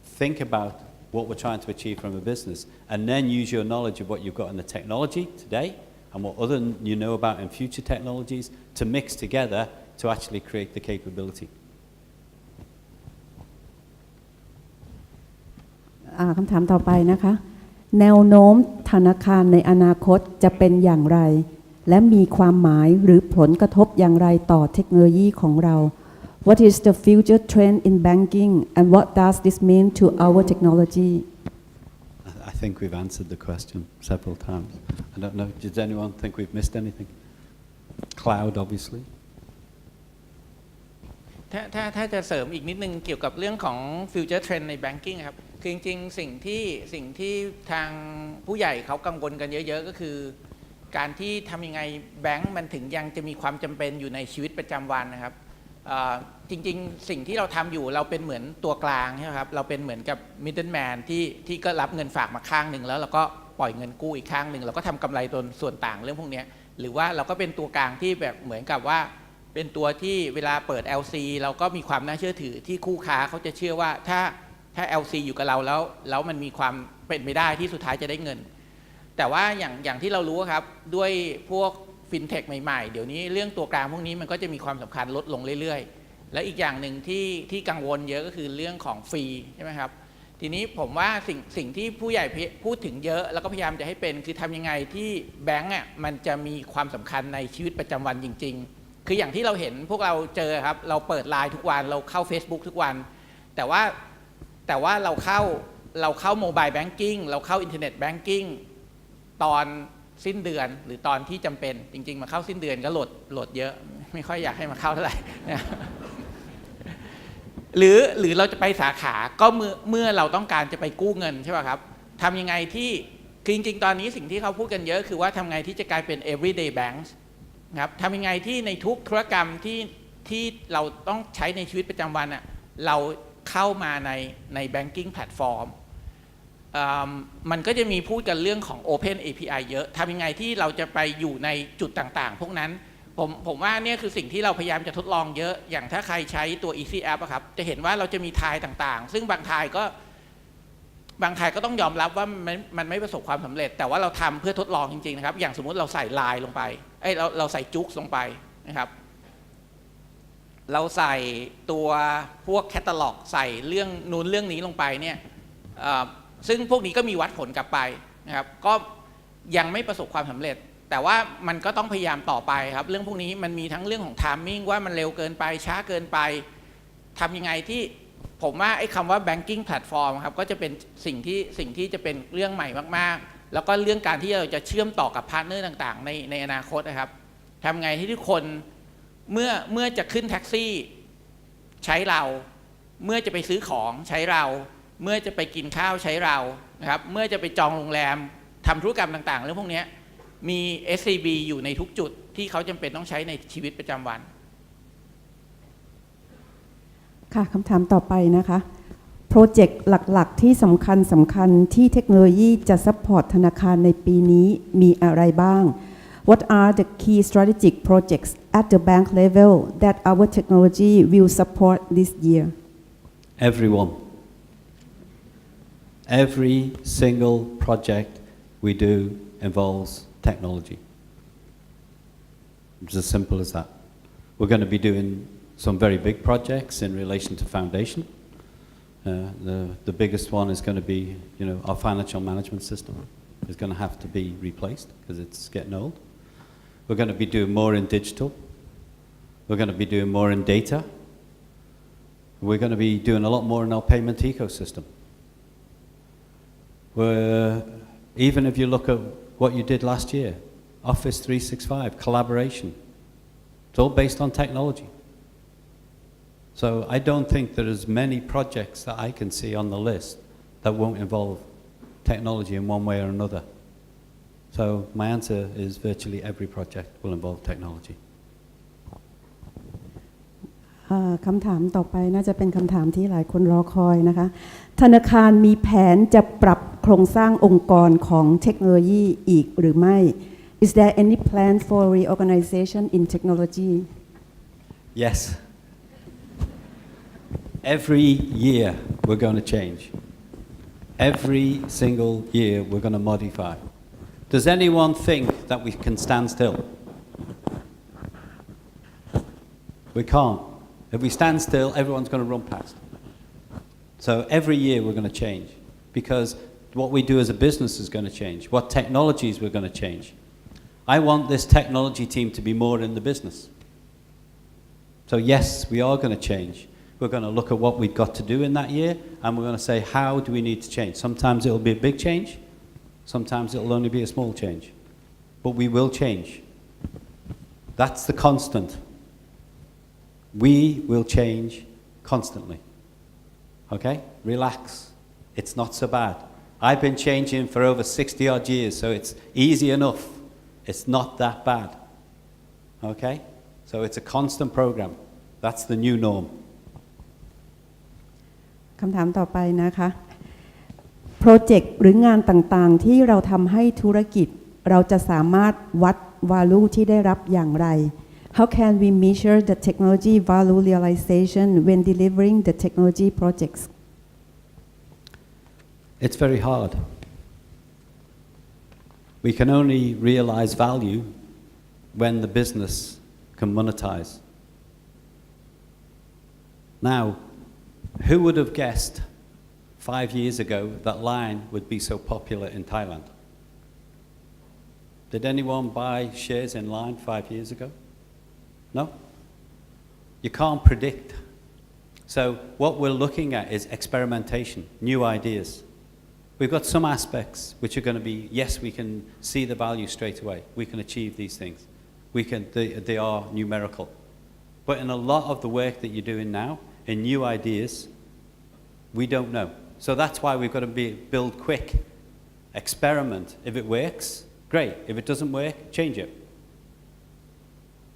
Think about what we're trying to achieve from a business and then use your knowledge of what you've got in the technology today and what other you know about in future technologies to mix together to actually create the capability. คำถามต่อไปนะคะแนวโน้มธนาคารในอนาคตจะเป็นอย่างไรและมีความหมายหรือผลกระทบอย่างไรต่อเทคโนโลยีของเรา What is the future trend in banking and what does this mean to our technology? I think we've answered the question several times. I don't know, does anyone think we've missed anything? Cloud, obviously. ถ้าจะเสริมอีกนิดนึงเกี่ยวกับเรื่องของ future trend ใน banking ครับคือจริงๆสิ่งที่ทางผู้ใหญ่เขากังวลกันเยอะๆก็คือการที่ทำยังไงแบงก์มันถึงยังจะมีความจำเป็นอยู่ในชีวิตประจำวันนะครับจริงๆสิ่งที่เราทำอยู่เราเป็นเหมือนตัวกลางใช่ไหมครับเราเป็นเหมือนกับ middleman ที่ก็รับเงินฝากมาข้างหนึ่งแล้วเราก็ปล่อยเงินกู้อีกข้างหนึ่งเราก็ทำกำไรตนส่วนต่างเรื่องพวกนี้หรือว่าเราก็เป็นตัวกลางที่แบบเหมือนกับว่าเป็นตัวที่เวลาเปิด LC เราก็มีความน่าเชื่อถือที่คู่ค้าเขาจะเชื่อว่าถ้า LC อยู่กับเราแล้วมันมีความเป็นไปได้ที่สุดท้ายจะได้เงินแต่ว่าอย่างที่เรารู้ครับด้วยพวกฟินเทคใหม่ๆเดี๋ยวนี้เรื่องตัวกลางพวกนี้มันก็จะมีความสำคัญลดลงเรื่อยๆและอีกอย่างหนึ่งที่กังวลเยอะก็คือเรื่องของฟรีใช่ไหมครับทีนี้ผมว่าสิ่งที่ผู้ใหญ่พูดถึงเยอะแล้วก็พยายามจะให้เป็นคือทำยังไงที่แบงก์มันจะมีความสำคัญในชีวิตประจำวันจริงๆคืออย่างที่เราเห็นพวกเราเจอครับเราเปิดไลน์ทุกวันเราเข้า Facebook ทุกวันแต่ว่าเราเข้าโมบายแบงกิ้งเราเข้าอินเทอร์เน็ตแบงกิ้งตอนสิ้นเดือนหรือตอนที่จำเป็นจริงๆมาเข้าสิ้นเดือนก็โหลดเยอะไม่ค่อยอยากให้มาเข้าเท่าไหร่หรือเราจะไปสาขาก็เมื่อเราต้องการจะไปกู้เงินใช่ป่ะครับทำยังไงที่คือจริงๆตอนนี้สิ่งที่เขาพูดกันเยอะคือว่าทำไงที่จะกลายเป็น everyday banks ครับทำยังไงที่ในทุกธุรกรรมที่เราต้องใช้ในชีวิตประจำวันเราเข้ามาใน banking platform มันก็จะมีพูดกันเรื่องของ Open API เยอะทำยังไงที่เราจะไปอยู่ในจุดต่างๆพวกนั้นผมว่าเนี่ยคือสิ่งที่เราพยายามจะทดลองเยอะอย่างถ้าใครใช้ตัว Easy App ครับจะเห็นว่าเราจะมีทายต่างๆซึ่งบางทายก็ต้องยอมรับว่ามันไม่ประสบความสำเร็จแต่ว่าเราทำเพื่อทดลองจริงๆนะครับอย่างสมมุติเราใส่ไลน์ลงไปเราใส่จุ๊กลงไปนะครับเราใส่ตัวพวกแคตตาล็อกใส่เรื่องนู้นเรื่องนี้ลงไปเนี่ยซึ่งพวกนี้ก็มีวัดผลกลับไปนะครับก็ยังไม่ประสบความสำเร็จแต่ว่ามันก็ต้องพยายามต่อไปครับเรื่องพวกนี้มันมีทั้งเรื่องของ timing ว่ามันเร็วเกินไปช้าเกินไปทำยังไงที่ผมว่าไอ้คำว่า banking platform ครับก็จะเป็นสิ่งที่จะเป็นเรื่องใหม่มากๆแล้วก็เรื่องการที่เราจะเชื่อมต่อกับพาร์ทเนอร์ต่างๆในอนาคตนะครับทำไงที่ทุกคนเมื่อจะขึ้นแท็กซี่ใช้เราเมื่อจะไปซื้อของใช้เราเมื่อจะไปกินข้าวใช้เรานะครับเมื่อจะไปจองโรงแรมทำธุรกรรมต่างๆเรื่องพวกนี้มี SCB อยู่ในทุกจุดที่เขาจำเป็นต้องใช้ในชีวิตประจำวันค่ะคำถามต่อไปนะคะโปรเจกต์หลักๆที่สำคัญที่เทคโนโลยีจะซัพพอร์ตธนาคารในปีนี้มีอะไรบ้าง What are the key strategic projects at the bank level that our technology will support this year? Everyone. Every single project we do involves technology. It's as simple as that. We're going to be doing some very big projects in relation to foundation. The biggest one is going to be, our financial management system is going to have to be replaced because it's getting old. We're going to be doing more in digital. We're going to be doing more in data. We're going to be doing a lot more in our payment ecosystem. Even if you look at what you did last year, Office 365, collaboration, it's all based on technology. So I don't think there is many projects that I can see on the list that won't involve technology in one way or another. So my answer is virtually every project will involve technology. คำถามต่อไปน่าจะเป็นคำถามที่หลายคนรอคอยนะคะธนาคารมีแผนจะปรับโครงสร้างองค์กรของเทคโนโลยีอีกหรือไม่ Is there any plan for reorganization in technology? Yes. Every year we're going to change. Every single year we're going to modify. Does anyone think that we can stand still? We can't. If we stand still, everyone's going to run past. So every year we're going to change because what we do as a business is going to change. What technologies we're going to change. I want this technology team to be more in the business. So yes, we are going to change. We're going to look at what we've got to do in that year, and we're going to say, how do we need to change? Sometimes it'll be a big change. Sometimes it'll only be a small change. But we will change. That's the constant. We will change constantly. Okay? Relax. It's not so bad. I've been changing for over 60 odd years, so it's easy enough. It's not that bad. Okay? So it's a constant program. That's the new norm. คำถามต่อไปนะคะโปรเจกต์หรืองานต่างๆที่เราทำให้ธุรกิจเราจะสามารถวัด value ที่ได้รับอย่างไร How can we measure the technology value realization when delivering the technology projects? It's very hard. We can only realize value when the business can monetize. Now, who would have guessed 5 years ago that Line would be so popular in Thailand? Did anyone buy shares in Line 5 years ago? No? You can't predict. So what we're looking at is experimentation, new ideas. We've got some aspects which are going to be, yes, we can see the value straight away. We can achieve these things. They are numerical. But in a lot of the work that you're doing now, in new ideas, we don't know. So that's why we've got to build quick, experiment. If it works, great. If it doesn't work, change it.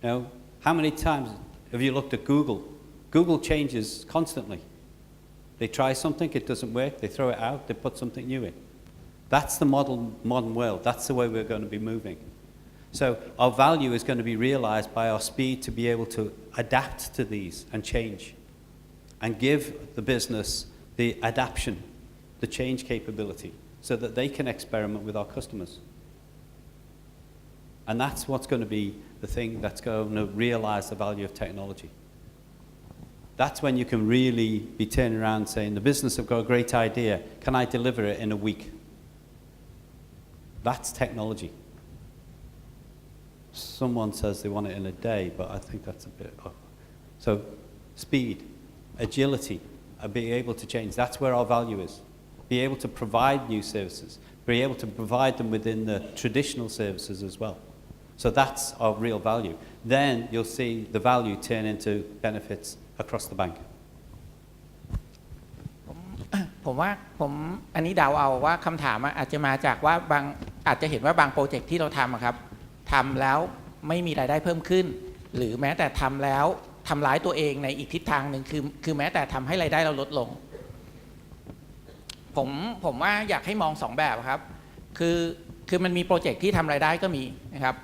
You know, how many times have you looked at Google? Google changes constantly. They try something, it doesn't work, they throw it out, they put something new in. That's the modern world. That's the way we're going to be moving. So our value is going to be realized by our speed to be able to adapt to these and change and give the business the adaptation, the change capability, so that they can experiment with our customers. And that's what's going to be the thing that's going to realize the value of technology. That's when you can really be turning around saying, the business have got a great idea, can I deliver it in a week? That's technology. Someone says they want it in a day, but I think that's a bit off. So speed, agility, being able to change, that's where our value is. Be able to provide new services, be able to provide them within the traditional services as well. So that's our real value. Then you'll see the value turn into benefits across the bank. ผมว่าอันนี้เดาเอาว่าคำถามอาจจะมาจากว่าอาจจะเห็นว่าบางโปรเจกต์ที่เราทำครับทำแล้วไม่มีรายได้เพิ่มขึ้นหรือแม้แต่ทำแล้วทำร้ายตัวเองในอีกทิศทางหนึ่งคือแม้แต่ทำให้รายได้เราลดลงผมว่าอยากให้มอง2แบบครับคือมันมีโปรเจกต์ที่ทำรายได้ก็มีนะครับ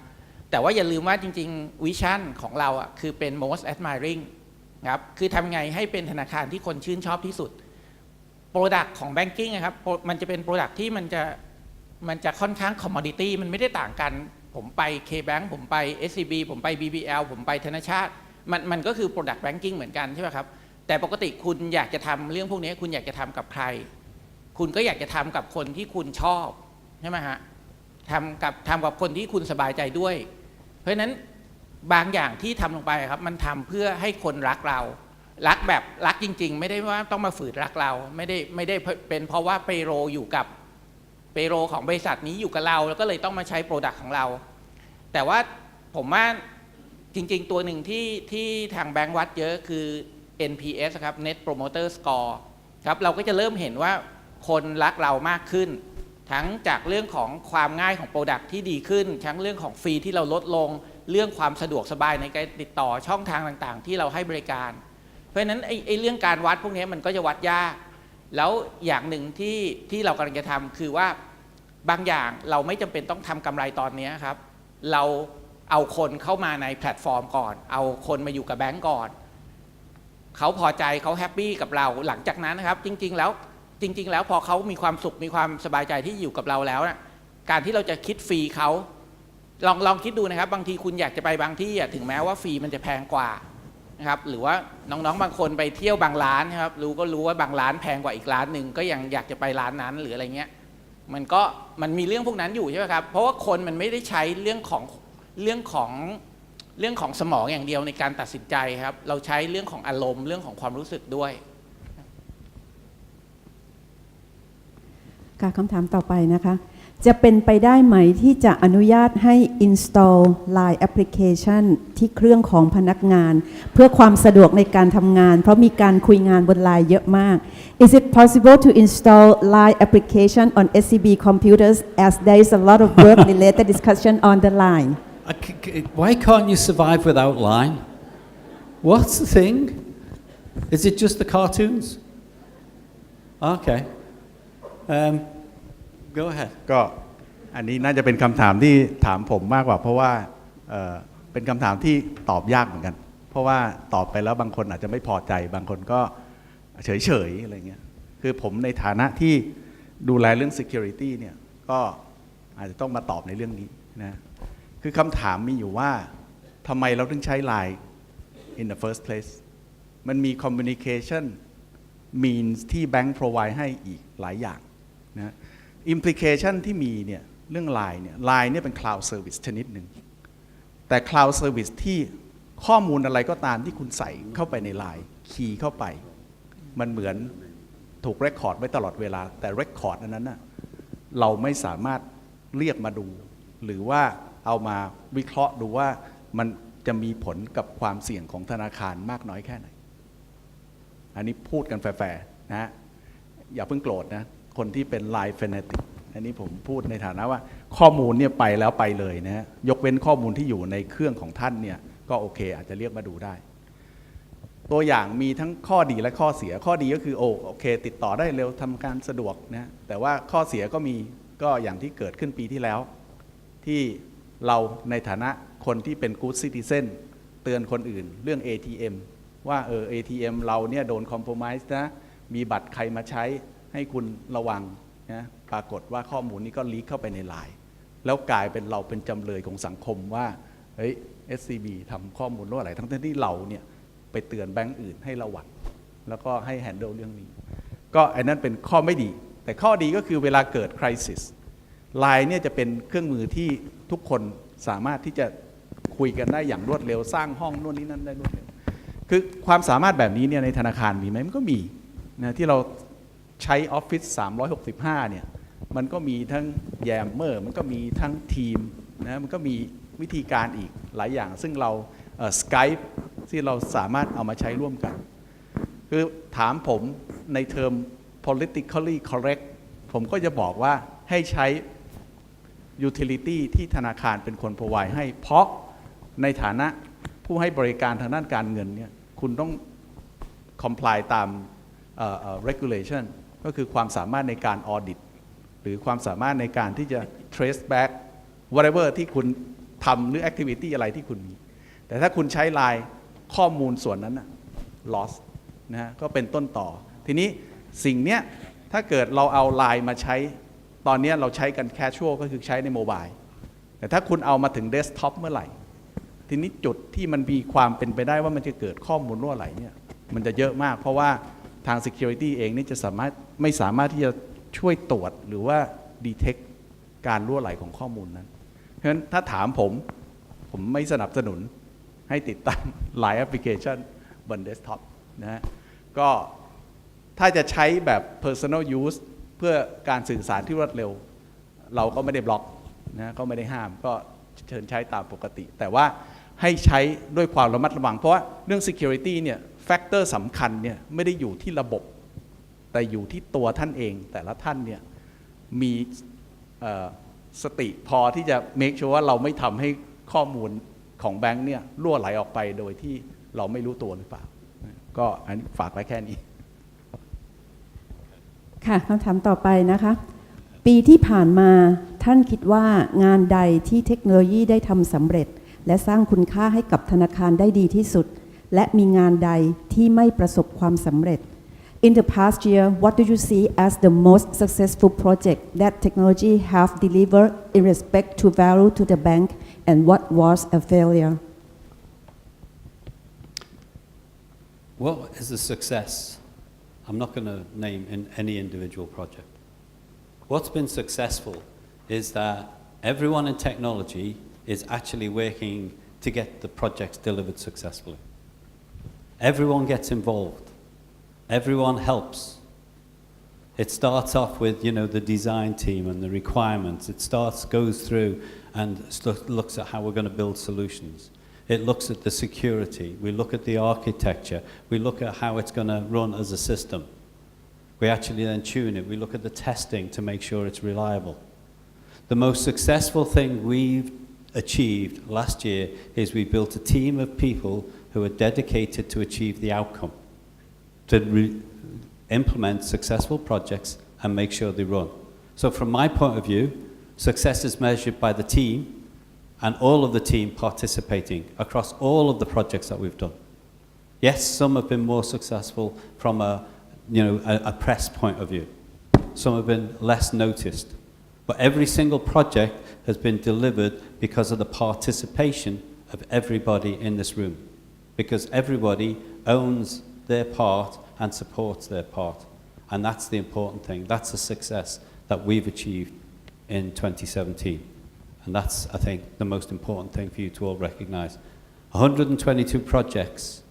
แต่ว่าอย่าลืมว่าจริงๆวิชั่นของเราคือเป็น most admiring ครับคือทำไงให้เป็นธนาคารที่คนชื่นชอบที่สุด Product ของ Banking นะครับมันจะเป็น Product ที่มันจะค่อนข้าง commodity มันไม่ได้ต่างกันผมไป K-Bank ผมไป SCB ผมไป BBL ผมไปธนชาติมันก็คือ Product Banking เหมือนกันใช่ไหมครับแต่ปกติคุณอยากจะทำเรื่องพวกนี้คุณอยากจะทำกับใครคุณก็อยากจะทำกับคนที่คุณชอบใช่ไหมฮะทำกับคนที่คุณสบายใจด้วยเพราะฉะนั้นบางอย่างที่ทำลงไปครับมันทำเพื่อให้คนรักเรารักแบบรักจริงๆไม่ได้ว่าต้องมาฝืนรักเราไม่ได้เป็นเพราะว่าเปโรอยู่กับเปโรของบริษัทนี้อยู่กับเราแล้วก็เลยต้องมาใช้โปรดักต์ของเราแต่ว่าผมว่าจริงๆตัวหนึ่งที่ทางแบงก์วัดเยอะคือ NPS ครับ Net Promoter Score ครับเราก็จะเริ่มเห็นว่าคนรักเรามากขึ้นทั้งจากเรื่องของความง่ายของโปรดักต์ที่ดีขึ้นทั้งเรื่องของฟรีที่เราลดลงเรื่องความสะดวกสบายในการติดต่อช่องทางต่างๆที่เราให้บริการเพราะฉะนั้นไอ้เรื่องการวัดพวกนี้มันก็จะวัดยากแล้วอย่างหนึ่งที่เรากำลังจะทำคือว่าบางอย่างเราไม่จำเป็นต้องทำกำไรตอนนี้ครับเราเอาคนเข้ามาในแพลตฟอร์มก่อนเอาคนมาอยู่กับแบงก์ก่อนเขาพอใจเขาแฮปปี้กับเราหลังจากนั้นนะครับจริงๆแล้วพอเขามีความสุขมีความสบายใจที่อยู่กับเราแล้วนะการที่เราจะคิดฟรีเขาลองคิดดูนะครับบางทีคุณอยากจะไปบางที่ถึงแม้ว่าฟรีมันจะแพงกว่านะครับหรือว่าน้องๆบางคนไปเที่ยวบางร้านครับรู้ว่าบางร้านแพงกว่าอีกร้านหนึ่งก็ยังอยากจะไปร้านนั้นหรืออะไรเงี้ยมันมีเรื่องพวกนั้นอยู่ใช่ไหมครับเพราะว่าคนมันไม่ได้ใช้เรื่องของ เรื่องของสมองอย่างเดียวในการตัดสินใจครับเราใช้เรื่องของอารมณ์เรื่องของความรู้สึกด้วยค่ะคำถามต่อไปนะคะจะเป็นไปได้ไหมที่จะอนุญาตให้ install Line application ที่เครื่องของพนักงานเพื่อความสะดวกในการทำงานเพราะมีการคุยงานบน Line เยอะมาก Is it possible to install Line application on SCB computers as there is a lot of work related discussion on the line Why can't you survive without line? What's the thing? Is it just the cartoons? Okay. Go ahead. ก็อันนี้น่าจะเป็นคำถามที่ถามผมมากกว่าเพราะว่าเป็นคำถามที่ตอบยากเหมือนกันเพราะว่าตอบไปแล้วบางคนอาจจะไม่พอใจบางคนก็เฉยๆอะไรเงี้ยคือผมในฐานะที่ดูแลเรื่อง security เนี่ยก็อาจจะต้องมาตอบในเรื่องนี้นะคือคำถามมีอยู่ว่าทำไมเราถึงใช้ Line in the first place มันมี communication means ที่แบงค์ provide ให้อีกหลายอย่างนะ implication ที่มีเนี่ยเรื่อง Line เนี่ยเป็น cloud service ชนิดหนึ่งแต่ cloud service ที่ข้อมูลอะไรก็ตามที่คุณใส่เข้าไปใน Line คีย์เข้าไปมันเหมือนถูก record ไว้ตลอดเวลาแต่ record อันนั้นนะเราไม่สามารถเรียกมาดูหรือว่าเอามาวิเคราะห์ดูว่ามันจะมีผลกับความเสี่ยงของธนาคารมากน้อยแค่ไหนอันนี้พูดกันแฟร์ๆนะอย่าเพิ่งโกรธนะคนที่เป็น Line fanatic อันนี้ผมพูดในฐานะว่าข้อมูลเนี่ยไปแล้วไปเลยนะยกเว้นข้อมูลที่อยู่ในเครื่องของท่านเนี่ยก็โอเคอาจจะเรียกมาดูได้ตัวอย่างมีทั้งข้อดีและข้อเสียข้อดีก็คือโอเคติดต่อได้เร็วทำการสะดวกนะแต่ว่าข้อเสียก็มีก็อย่างที่เกิดขึ้นปีที่แล้วที่เราในฐานะคนที่เป็น good citizen เตือนคนอื่นเรื่อง ATM ว่าATM เราเนี่ยโดน compromise นะมีบัตรใครมาใช้ให้คุณระวังนะปรากฏว่าข้อมูลนี้ก็ลีกเข้าไปใน Line แล้วกลายเป็นเราเป็นจำเลยของสังคมว่าเฮ้ย SCB ทำข้อมูลรั่วไหลทั้งที่เราเนี่ยไปเตือนแบงก์อื่นให้ระวังแล้วก็ให้ handle เรื่องนี้ก็อันนั้นเป็นข้อไม่ดีแต่ข้อดีก็คือเวลาเกิด crisis Line เนี่ยจะเป็นเครื่องมือที่ทุกคนสามารถที่จะคุยกันได้อย่างรวดเร็วสร้างห้องนู่นนี่นั่นได้รวดเร็วคือความสามารถแบบนี้เนี่ยในธนาคารมีไหมมันก็มีนะที่เราใช้ Office 365เนี่ยมันก็มีทั้ง Yammer มันก็มีทั้งทีมนะมันก็มีวิธีการอีกหลายอย่างซึ่งเราSkype ที่เราสามารถเอามาใช้ร่วมกันคือถามผมในเทอม politically correct ผมก็จะบอกว่าให้ใช้ utility ที่ธนาคารเป็นคน provide ให้เพราะในฐานะผู้ให้บริการทางด้านการเงินเนี่ยคุณต้อง comply ตามregulation ก็คือความสามารถในการ audit หรือความสามารถในการที่จะ trace back whatever ที่คุณทำหรือ activity อะไรที่คุณมีแต่ถ้าคุณใช้ Line ข้อมูลส่วนนั้น loss นะฮะก็เป็นต้นต่อทีนี้สิ่งเนี้ยถ้าเกิดเราเอา Line มาใช้ตอนนี้เราใช้กัน casual ก็คือใช้ในโมบายแต่ถ้าคุณเอามาถึง desktop เมื่อไหร่ทีนี้จุดที่มันมีความเป็นไปได้ว่ามันจะเกิดข้อมูลรั่วไหลเนี่ยมันจะเยอะมากเพราะว่าทาง security เองนี่จะไม่สามารถที่จะช่วยตรวจหรือว่า detect การรั่วไหลของข้อมูลนั้นเพราะฉะนั้นถ้าถามผมไม่สนับสนุนให้ติดตั้ง Line application บน desktop นะฮะก็ถ้าจะใช้แบบ personal use เพื่อการสื่อสารที่รวดเร็วเราก็ไม่ได้บล็อกนะก็ไม่ได้ห้ามก็เชิญใช้ตามปกติแต่ว่าให้ใช้ด้วยความระมัดระวังเพราะว่าเรื่อง security เนี่ยแฟกเตอร์สำคัญเนี่ยไม่ได้อยู่ที่ระบบแต่อยู่ที่ตัวท่านเองแต่ละท่านเนี่ยมีสติพอที่จะ make sure ว่าเราไม่ทำให้ข้อมูลของแบงค์เนี่ยรั่วไหลออกไปโดยที่เราไม่รู้ตัวหรือเปล่าก็อันนี้ฝากไว้แค่นี้ค่ะคำถามต่อไปนะคะปีที่ผ่านมาท่านคิดว่างานใดที่เทคโนโลยีได้ทำสำเร็จและสร้างคุณค่าให้กับธนาคารได้ดีที่สุดและมีงานใดที่ไม่ประสบความสำเร็จ In the past year, what do you see as the most successful project that technology have delivered in respect to value to the bank and what was a failure? What is a success? I'm not going to name any individual project. What's been successful is that everyone in technology is actually working to get the projects delivered successfully. Everyone gets involved. Everyone helps. It starts off with, you know, the design team and the requirements. It goes through and looks at how we're going to build solutions. It looks at the security. We look at the architecture. We look at how it's going to run as a system. We actually then tune it. We look at the testing to make sure it's reliable. The most successful thing we've achieved last year is we built a team of people who are dedicated to achieve the outcome, to implement successful projects and make sure they run. So from my point of view, success is measured by the team and all of the team participating across all of the projects that we've done. Yes, some have been more successful from a press point of view. Some have been less noticed. But every single project has been delivered because of the participation of everybody in this room. Because everybody owns their part and supports their part. And that's the important thing. That's the success that we've achieved in 2017. And that's, I think, the most important thing for you to all recognize. 122 projects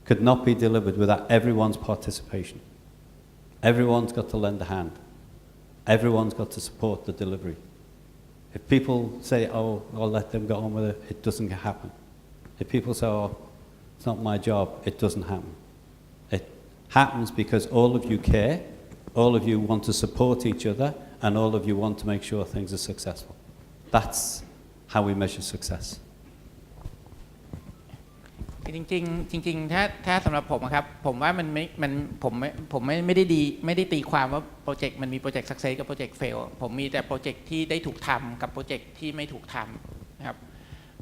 could not be delivered without everyone's participation. Everyone's got to lend a hand. Everyone's got to support the delivery. If people say, oh, I'll let them get on with it, it doesn't happen. If people say, oh, it's not my job, it doesn't happen. It happens because all of you care, all of you want to support each other, and all of you want to make sure things are successful. That's how we measure success. จริงๆถ้าสำหรับผมครับผมว่าผมไม่ได้ตีความว่าโปรเจกต์มันมีโปรเจกต์ success กับโปรเจกต์ fail ผมมีแต่โปรเจกต์ที่ได้ถูกทำกับโปรเจกต์ที่ไม่ถูกทำนะครับ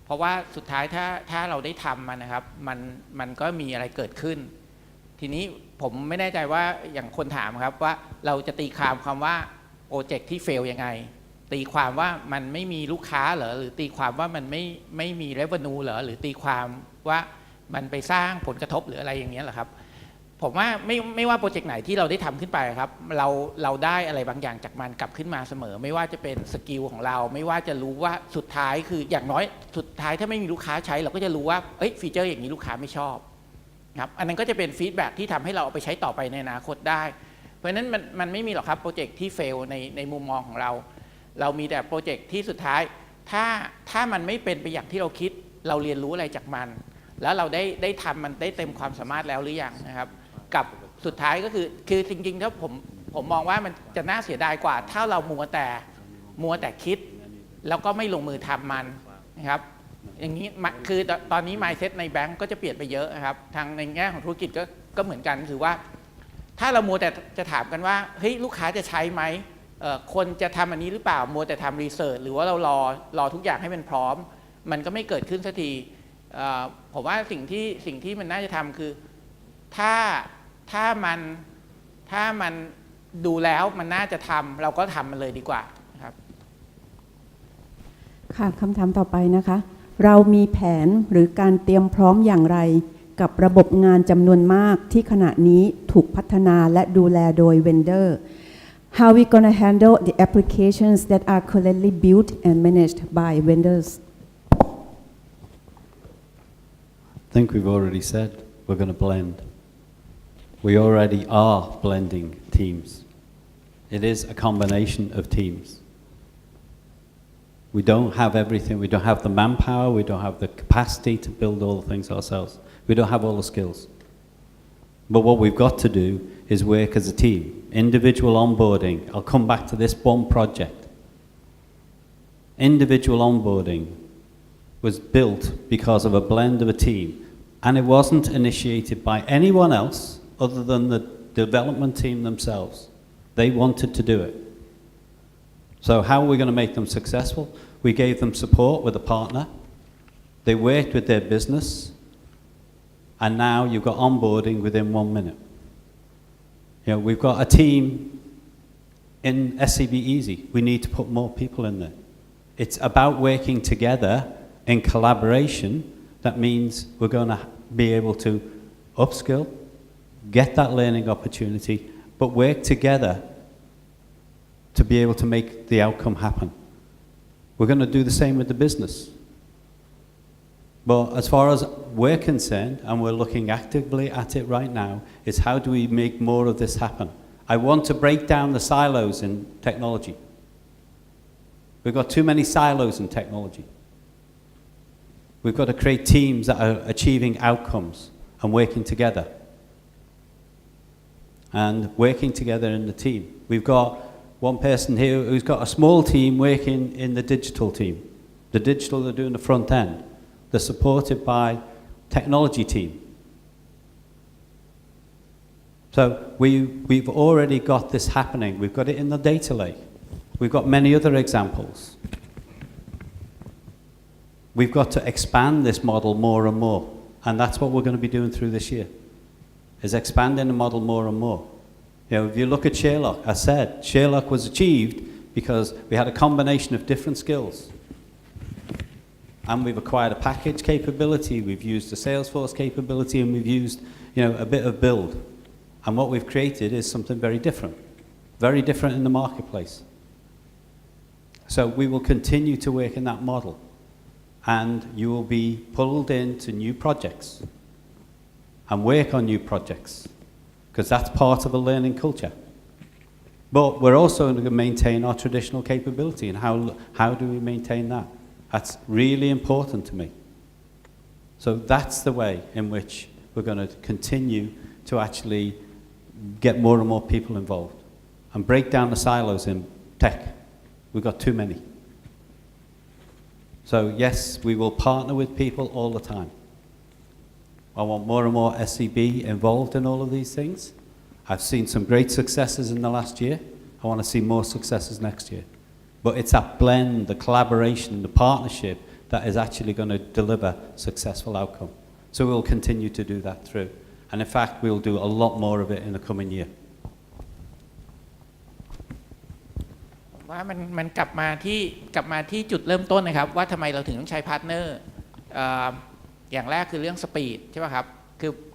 เพราะว่าสุดท้ายถ้าเราได้ทำมันนะครับมันก็มีอะไรเกิดขึ้นทีนี้ผมไม่แน่ใจว่าอย่างคนถามครับว่าเราจะตีความคำว่าโปรเจกต์ที่ fail ยังไงตีความว่ามันไม่มีลูกค้าเหรอหรือตีความว่ามันไม่มี revenue เหรอหรือตีความว่ามันไปสร้างผลกระทบหรืออะไรอย่างเงี้ยเหรอครับผมว่าไม่ว่าโปรเจกต์ไหนที่เราได้ทำขึ้นไปครับเราได้อะไรบางอย่างจากมันกลับขึ้นมาเสมอไม่ว่าจะเป็นสกิลของเราไม่ว่าจะรู้ว่าสุดท้ายคืออย่างน้อยสุดท้ายถ้าไม่มีลูกค้าใช้เราก็จะรู้ว่าฟีเจอร์อย่างนี้ลูกค้าไม่ชอบครับอันนั้นก็จะเป็นฟีดแบ็กที่ทำให้เราเอาไปใช้ต่อไปในอนาคตได้เพราะฉะนั้นมันไม่มีหรอกครับโปรเจกต์ที่เฟลในมุมมองของเรามีแต่โปรเจกต์ที่สุดท้ายถ้ามันไม่เป็นไปอย่างที่เราคิดเราเรียนรู้อะไรจากมันแล้วเราได้ทำมันได้เต็มความสามารถแล้วหรือยังนะครับกับสุดท้ายก็คือจริงๆถ้าผมมองว่ามันจะน่าเสียดายกว่าถ้าเรามัวแต่คิดแล้วก็ไม่ลงมือทำมันนะครับอย่างนี้คือตอนนี้ mindset ในแบงก์ก็จะเปลี่ยนไปเยอะนะครับทางในแง่ของธุรกิจก็เหมือนกันคือว่าถ้าเรามัวแต่จะถามกันว่าเฮ้ยลูกค้าจะใช้ไหมคนจะทำอันนี้หรือเปล่ามัวแต่ทำรีเสิร์ชหรือว่าเรารอทุกอย่างให้มันพร้อมมันก็ไม่เกิดขึ้นสักทีผมว่าสิ่งที่มันน่าจะทำคือถ้ามันดูแล้วมันน่าจะทำเราก็ทำมันเลยดีกว่าครับค่ะคำถามต่อไปนะคะเรามีแผนหรือการเตรียมพร้อมอย่างไรกับระบบงานจำนวนมากที่ขณะนี้ถูกพัฒนาและดูแลโดย vendor How we gonna handle the applications that are currently built and managed by vendors I think we've already said we're going to blend. We already are blending teams. It is a combination of teams. We don't have everything. We don't have the manpower. We don't have the capacity to build all the things ourselves. We don't have all the skills. But what we've got to do is work as a team. Individual onboarding. I'll come back to this one project. Individual onboarding was built because of a blend of a team. And it wasn't initiated by anyone else other than the development team themselves. They wanted to do it. So how are we going to make them successful? We gave them support with a partner. They worked with their business. And now you've got onboarding within 1 minute. You know, we've got a team in SCB Easy. We need to put more people in there. It's about working together in collaboration. That means we're going to be able to upskill, get that learning opportunity, but work together to be able to make the outcome happen. We're going to do the same with the business. But as far as we're concerned, and we're looking actively at it right now, is how do we make more of this happen? I want to break down the silos in technology. We've got too many silos in technology. We've got to create teams that are achieving outcomes and working together. And working together in the team. We've got one person here who's got a small team working in the digital team. The digital, they're doing the front end. They're supported by technology team. So we've already got this happening. We've got it in the data lake. We've got many other examples. We've got to expand this model more and more. And that's what we're going to be doing through this year, is expanding the model more and more. You know, if you look at Sherlock, I said, Sherlock was achieved because we had a combination of different skills. And we've acquired a package capability, we've used a Salesforce capability, and we've used, you know, a bit of build. And what we've created is something very different in the marketplace. So we will continue to work in that model. And you will be pulled into new projects and work on new projects, because that's part of a learning culture. But we're also going to maintain our traditional capability, and how do we maintain that? That's really important to me. So that's the way in which we're going to continue to actually get more and more people involved and break down the silos in tech. We've got too many. So yes, we will partner with people all the time. I want more and more SCB involved in all of these things. I've seen some great successes in the last year. I want to see more successes next year. But it's that blend, the collaboration, the partnership that is actually going to deliver successful outcome. So we'll continue to do that through. And in fact, we'll do a lot more of it in the coming year. ว่ามันกลับมาที่จุดเริ่มต้นนะครับว่าทำไมเราถึงต้องใช้พาร์ทเนอร์อย่างแรกคือเรื่องสปีดใช่ไหมครับ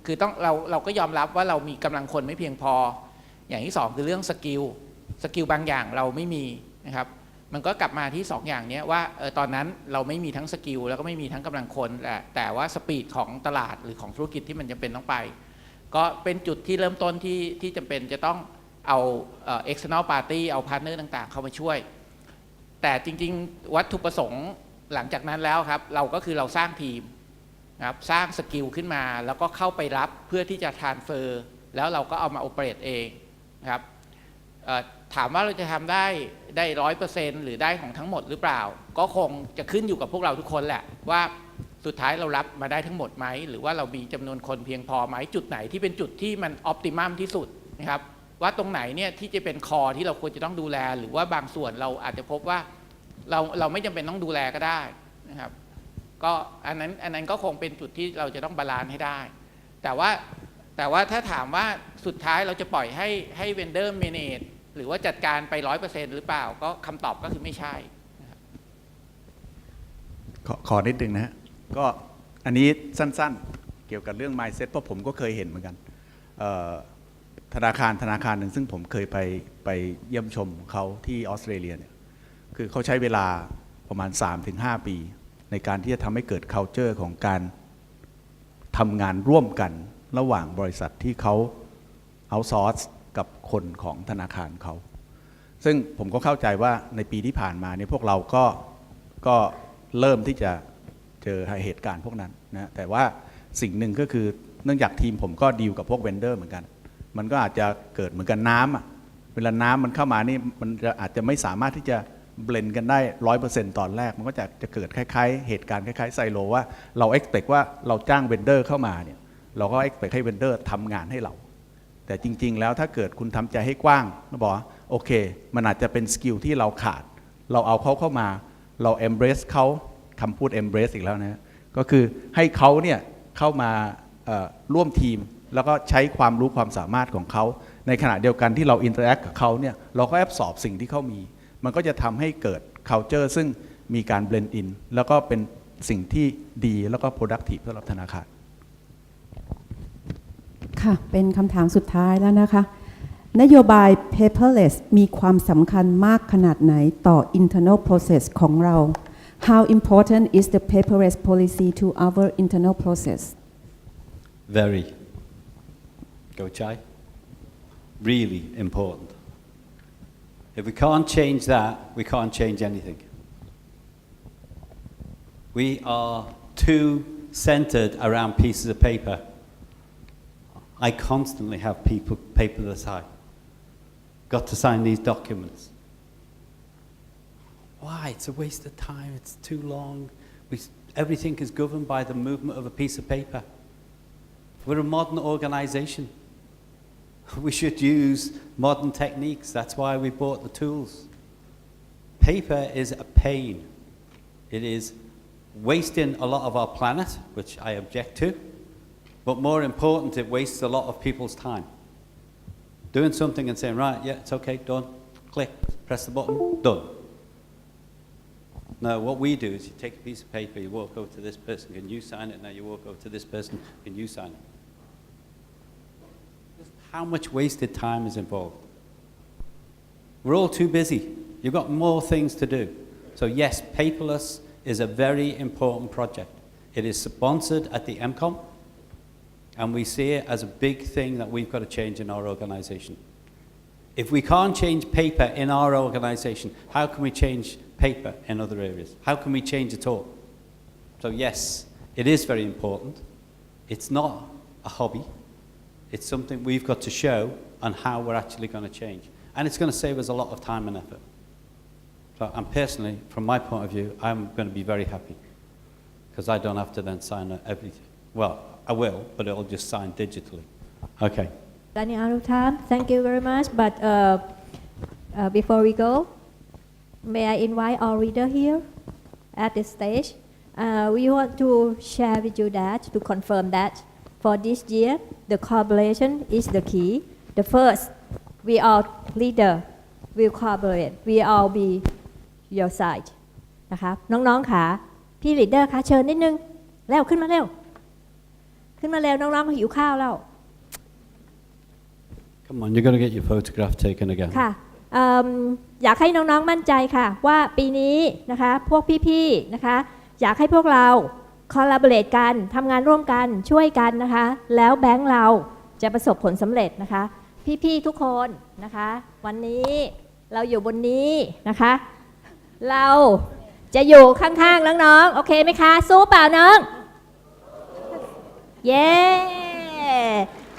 คือต้องเราก็ยอมรับว่าเรามีกำลังคนไม่เพียงพออย่างที่สองคือเรื่องสกิลบางอย่างเราไม่มีนะครับมันก็กลับมาที่2อย่างนี้ว่าตอนนั้นเราไม่มีทั้งสกิลแล้วก็ไม่มีทั้งกำลังคนแต่ว่าสปีดของตลาดหรือของธุรกิจที่มันจำเป็นต้องไปก็เป็นจุดที่เริ่มต้นที่จำเป็นจะต้องเอาexternal party เอาพาร์ทเนอร์ต่างๆเข้ามาช่วยแต่จริงๆวัตถุประสงค์หลังจากนั้นแล้วครับเราก็คือเราสร้างทีมนะครับสร้างสกิลขึ้นมาแล้วก็เข้าไปรับเพื่อที่จะ transfer แล้วเราก็เอามา operate เองนะครับถามว่าเราจะทำได้100%หรือได้ของทั้งหมดหรือเปล่าก็คงจะขึ้นอยู่กับพวกเราทุกคนแหละว่าสุดท้ายเรารับมาได้ทั้งหมดไหมหรือว่าเรามีจำนวนคนเพียงพอไหมจุดไหนที่เป็นจุดที่มัน optimum ที่สุดนะครับว่าตรงไหนเนี่ยที่จะเป็นคอที่เราควรจะต้องดูแลหรือว่าบางส่วนเราอาจจะพบว่าเราไม่จำเป็นต้องดูแลก็ได้นะครับก็อันนั้นก็คงเป็นจุดที่เราจะต้องบาลานซ์ให้ได้แต่ว่าถ้าถามว่าสุดท้ายเราจะปล่อยให้เวนเดอร์เมเนจหรือว่าจัดการไป 100% หรือเปล่าก็คำตอบก็คือไม่ใช่ขอนิดนึงนะฮะก็อันนี้สั้นๆเกี่ยวกับเรื่อง mindset เพราะผมก็เคยเห็นเหมือนกันธนาคารหนึ่งซึ่งผมเคยไปเยี่ยมชมเขาที่ออสเตรเลียเนี่ยคือเขาใช้เวลาประมาณ 3-5 ปีในการที่จะทำให้เกิด culture ของการทำงานร่วมกันระหว่างบริษัทที่เขา outsource กับคนของธนาคารเขาซึ่งผมก็เข้าใจว่าในปีที่ผ่านมาเนี่ยพวกเราก็เริ่มที่จะเจอเหตุการณ์พวกนั้นนะแต่ว่าสิ่งหนึ่งก็คือเนื่องจากทีมผมก็ดีลกับพวกเวนเดอร์เหมือนกันมันก็อาจจะเกิดเหมือนกันน้ำอ่ะเวลาน้ำมันเข้ามานี่มันอาจจะไม่สามารถที่จะเบลนด์กันได้ 100% ตอนแรกมันก็จะเกิดคล้ายๆเหตุการณ์คล้ายๆไซโลว่าเรา expect ว่าเราจ้างเวนเดอร์เข้ามาเนี่ยเราก็ expect ให้เวนเดอร์ทำงานให้เราแต่จริงๆแล้วถ้าเกิดคุณทำใจให้กว้างแล้วบอกโอเคมันอาจจะเป็นสกิลที่เราขาดเราเอาเขาเข้ามาเรา embrace เขาคำพูด embrace อีกแล้วนะก็คือให้เขาเนี่ยเข้ามาร่วมทีมแล้วก็ใช้ความรู้ความสามารถของเขาในขณะเดียวกันที่เรา interact กับเขาเนี่ยเราก็แอบสอบสิ่งที่เขามีมันก็จะทำให้เกิด culture ซึ่งมีการ blend in แล้วก็เป็นสิ่งที่ดีแล้วก็ productive สำหรับธนาคารค่ะเป็นคำถามสุดท้ายแล้วนะคะนโยบาย paperless มีความสำคัญมากขนาดไหนต่อ internal process ของเรา How important is the paperless policy to our internal process? Very. Go Chai. Really important. If we can't change that, we can't change anything. We are too centered around pieces of paper. I constantly have paper to sign. Got to sign these documents. Why? It's a waste of time. It's too long. Everything is governed by the movement of a piece of paper. We're a modern organization. We should use modern techniques. That's why we bought the tools. Paper is a pain. It is wasting a lot of our planet, which I object to, but more important, it wastes a lot of people's time. Doing something and saying, right, yeah, it's okay, done, click, press the button, done. No, what we do is you take a piece of paper, you walk over to this person, can you sign it? Now you walk over to this person, can you sign it? How much wasted time is involved? We're all too busy. You've got more things to do. So yes, paperless is a very important project. It is sponsored at the MCOM, and we see it as a big thing that we've got to change in our organization. If we can't change paper in our organization, how can we change paper in other areas? How can we change at all? So yes, it is very important. It's not a hobby. It's something we've got to show on how we're actually going to change. And it's going to save us a lot of time and effort. So I'm personally, from my point of view, I'm going to be very happy because I don't have to then sign everything. Well, I will, but it'll just sign digitally. Okay. Running out of time. Thank you very much. But before we go, may I invite our reader here at the stage? We want to share with you that, to confirm that for this year, the collaboration is the key. The first, we all leader will collaborate. We all be your side. นะครับน้องๆค่ะพี่ leader ค่ะเชิญนิดนึงแล้วขึ้นมาเร็วขึ้นมาเร็วน้องๆหิวข้าวแล้ว Come on, you're going to get your photograph taken again. ค่ะอยากให้น้องๆมั่นใจค่ะว่าปีนี้นะคะพวกพี่ๆนะคะอยากให้พวกเราcollaborate กันทำงานร่วมกันช่วยกันนะคะแล้วแบงค์เราจะประสบผลสำเร็จนะคะพี่ๆทุกคนนะคะวันนี้เราอยู่บนนี้นะคะเราจะอยู่ข้างๆน้องๆโอเคไหมคะสู้เปล่าน้องเย้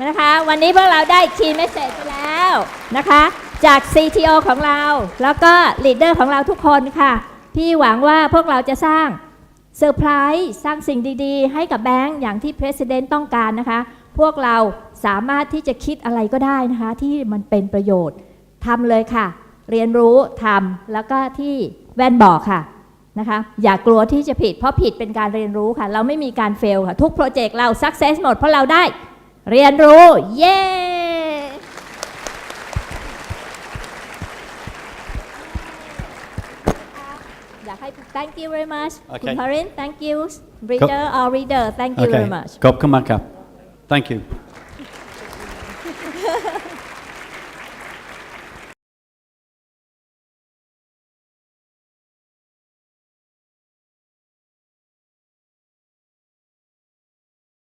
นะคะวันนี้พวกเราได้คีย์เมสเสจไปแล้วนะคะจาก CTO ของเราแล้วก็ leader ของเราทุกคนค่ะพี่หวังว่าพวกเราจะสร้างเซอร์ไพรส์สร้างสิ่งดีๆให้กับแบงค์อย่างที่ President ต้องการนะคะพวกเราสามารถที่จะคิดอะไรก็ได้นะคะที่มันเป็นประโยชน์ทำเลยค่ะเรียนรู้ทำแล้วก็ที่แว่นบอกค่ะนะคะอย่ากลัวที่จะผิดเพราะผิดเป็นการเรียนรู้ค่ะเราไม่มีการเฟลค่ะทุกโปรเจกต์เรา success หมดเพราะเราได้เรียนรู้เย้อยากให้ thank you very much คุณพาริน thank you reader or reader thank you very much ขอบคุณมากครับ thank you